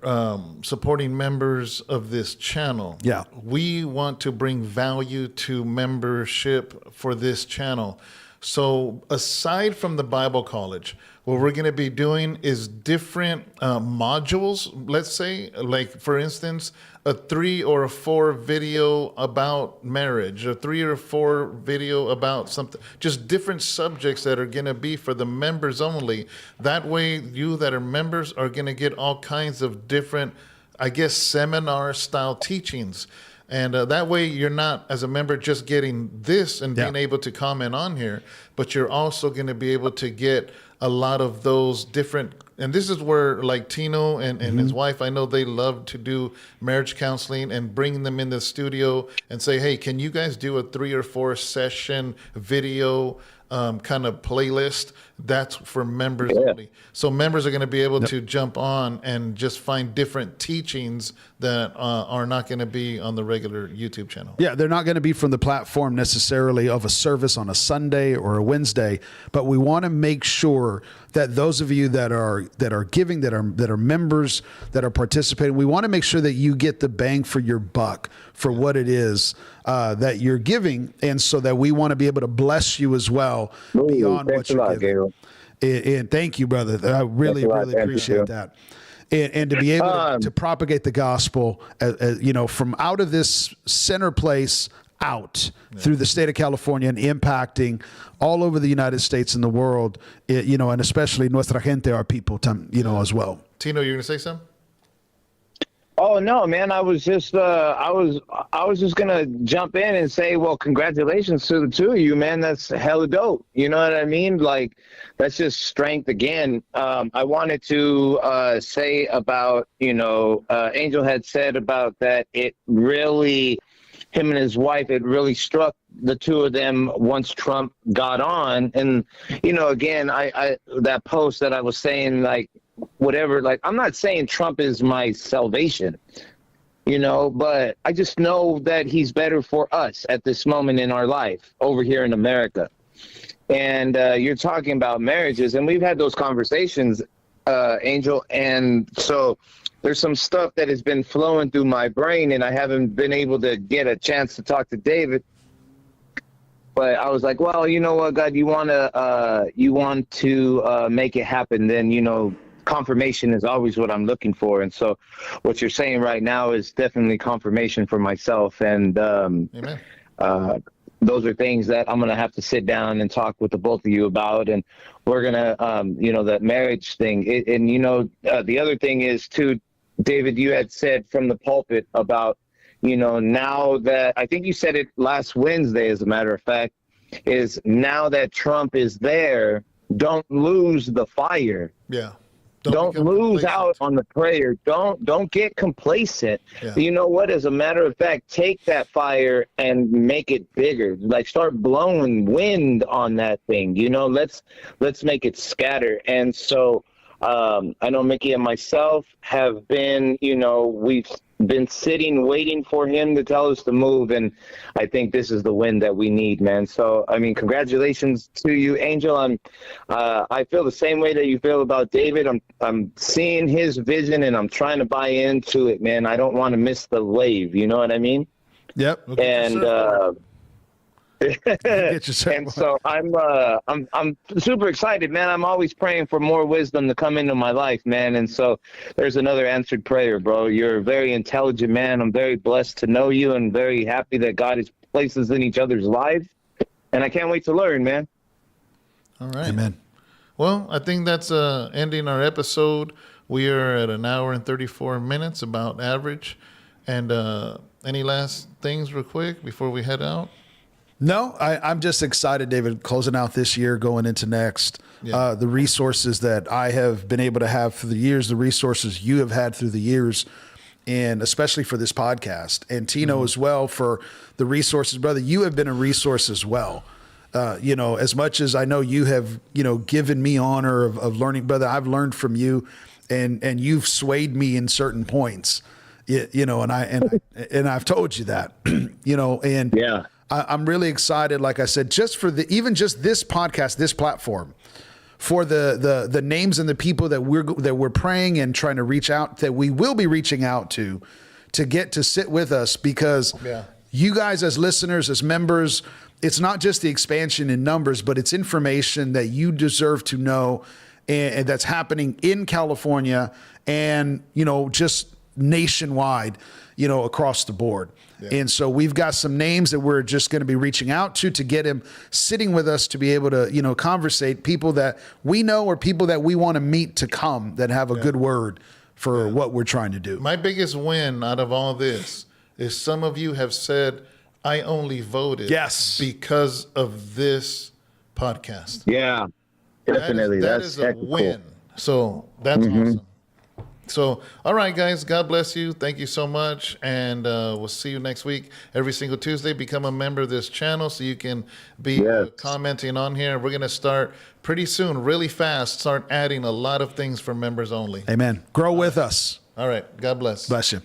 supporting members of this channel, Yeah. we want to bring value to membership for this channel. So aside from the Bible College, what we're going to be doing is different modules, let's say, like, for instance, a 3 or a 4 video about marriage, a 3 or 4 video about something, just different subjects that are going to be for the members only. That way, you that are members are going to get all kinds of different, I guess, seminar style teachings. And that way you're not, as a member, just getting this and being able to comment on here, but you're also going to be able to get a lot of those different, and this is where, like, Tino and his wife, I know they love to do marriage counseling and bring them in the studio and say, hey, can you guys do a 3 or 4 session video kind of playlist? That's for members only. So members are going to be able to jump on and just find different teachings that are not going to be on the regular YouTube channel. Yeah, they're not going to be from the platform necessarily of a service on a Sunday or a Wednesday, but we want to make sure that those of you that are giving, that are members, that are participating, we want to make sure that you get the bang for your buck for what it is that you're giving, and so that we want to be able to bless you as well beyond what you're giving. And thank you, brother. I really appreciate that. And to be able to propagate the gospel, from out of this center place out through the state of California and impacting all over the United States and the world, and especially nuestra gente, our people, as well. Tino, you're going to say something? Oh no, man! I was just gonna jump in and say, well, congratulations to the two of you, man. That's hella dope. You know what I mean? Like, that's just strength again. I wanted to say about, Angel had said about that. It really, him and his wife, it really struck the two of them once Trump got on. And again, I that post that I was saying, like, whatever, like, I'm not saying Trump is my salvation, but I just know that he's better for us at this moment in our life over here in America. And you're talking about marriages, and we've had those conversations, Angel. And so there's some stuff that has been flowing through my brain, and I haven't been able to get a chance to talk to David. But I was like, well, you know what, God, you want to make it happen, then, confirmation is always what I'm looking for. And so what you're saying right now is definitely confirmation for myself. And those are things that I'm going to have to sit down and talk with the both of you about. And we're going to, that marriage thing. The other thing is, too, David, you had said from the pulpit about, now that, I think you said it last Wednesday, as a matter of fact, is now that Trump is there, don't lose the fire. Yeah. Don't lose out on the prayer. Don't get complacent. Yeah. You know what? As a matter of fact, take that fire and make it bigger. Like, start blowing wind on that thing. Let's make it scatter. And so I know Mickey and myself have been, we've been sitting waiting for him to tell us to move, and I think this is the wind that we need, man. So I mean, congratulations to you, Angel. I feel the same way that you feel about David. I'm seeing his vision, and I'm trying to buy into it, man. I don't want to miss the wave, you know what I mean? Yep. And and so I'm super excited, man. I'm always praying for more wisdom to come into my life, man. And so there's another answered prayer, bro. You're a very intelligent man. I'm very blessed to know you, and very happy that God has placed us in each other's lives. And I can't wait to learn, man. All right. Amen. Well, I think that's ending our episode. We are at 1 hour and 34 minutes, about average. And any last things real quick before we head out? No, I'm just excited, David, closing out this year, going into next. Yeah. The resources that I have been able to have through the years, the resources you have had through the years, and especially for this podcast. And Tino as well for the resources. Brother, you have been a resource as well. As much as I know you have, given me honor of learning, brother, I've learned from you, and you've swayed me in certain points, and I've told you that, and yeah. I'm really excited, like I said, just for even just this podcast, this platform, for the names and the people that we're praying and trying to reach out, that we will be reaching out to get to sit with us, because you guys as listeners, as members, it's not just the expansion in numbers, but it's information that you deserve to know, and that's happening in California and, just nationwide, across the board. Yeah. And so we've got some names that we're just going to be reaching out to get him sitting with us, to be able to, conversate, people that we know or people that we want to meet to come, that have a good word for what we're trying to do. My biggest win out of all this is some of you have said, I only voted because of this podcast. Yeah, definitely. That is a win. Cool. So that's awesome. So, all right, guys, God bless you. Thank you so much. And we'll see you next week. Every single Tuesday, become a member of this channel so you can be commenting on here. We're going to start pretty soon, really fast, start adding a lot of things for members only. Amen. Grow with us. All right. God bless. Bless you.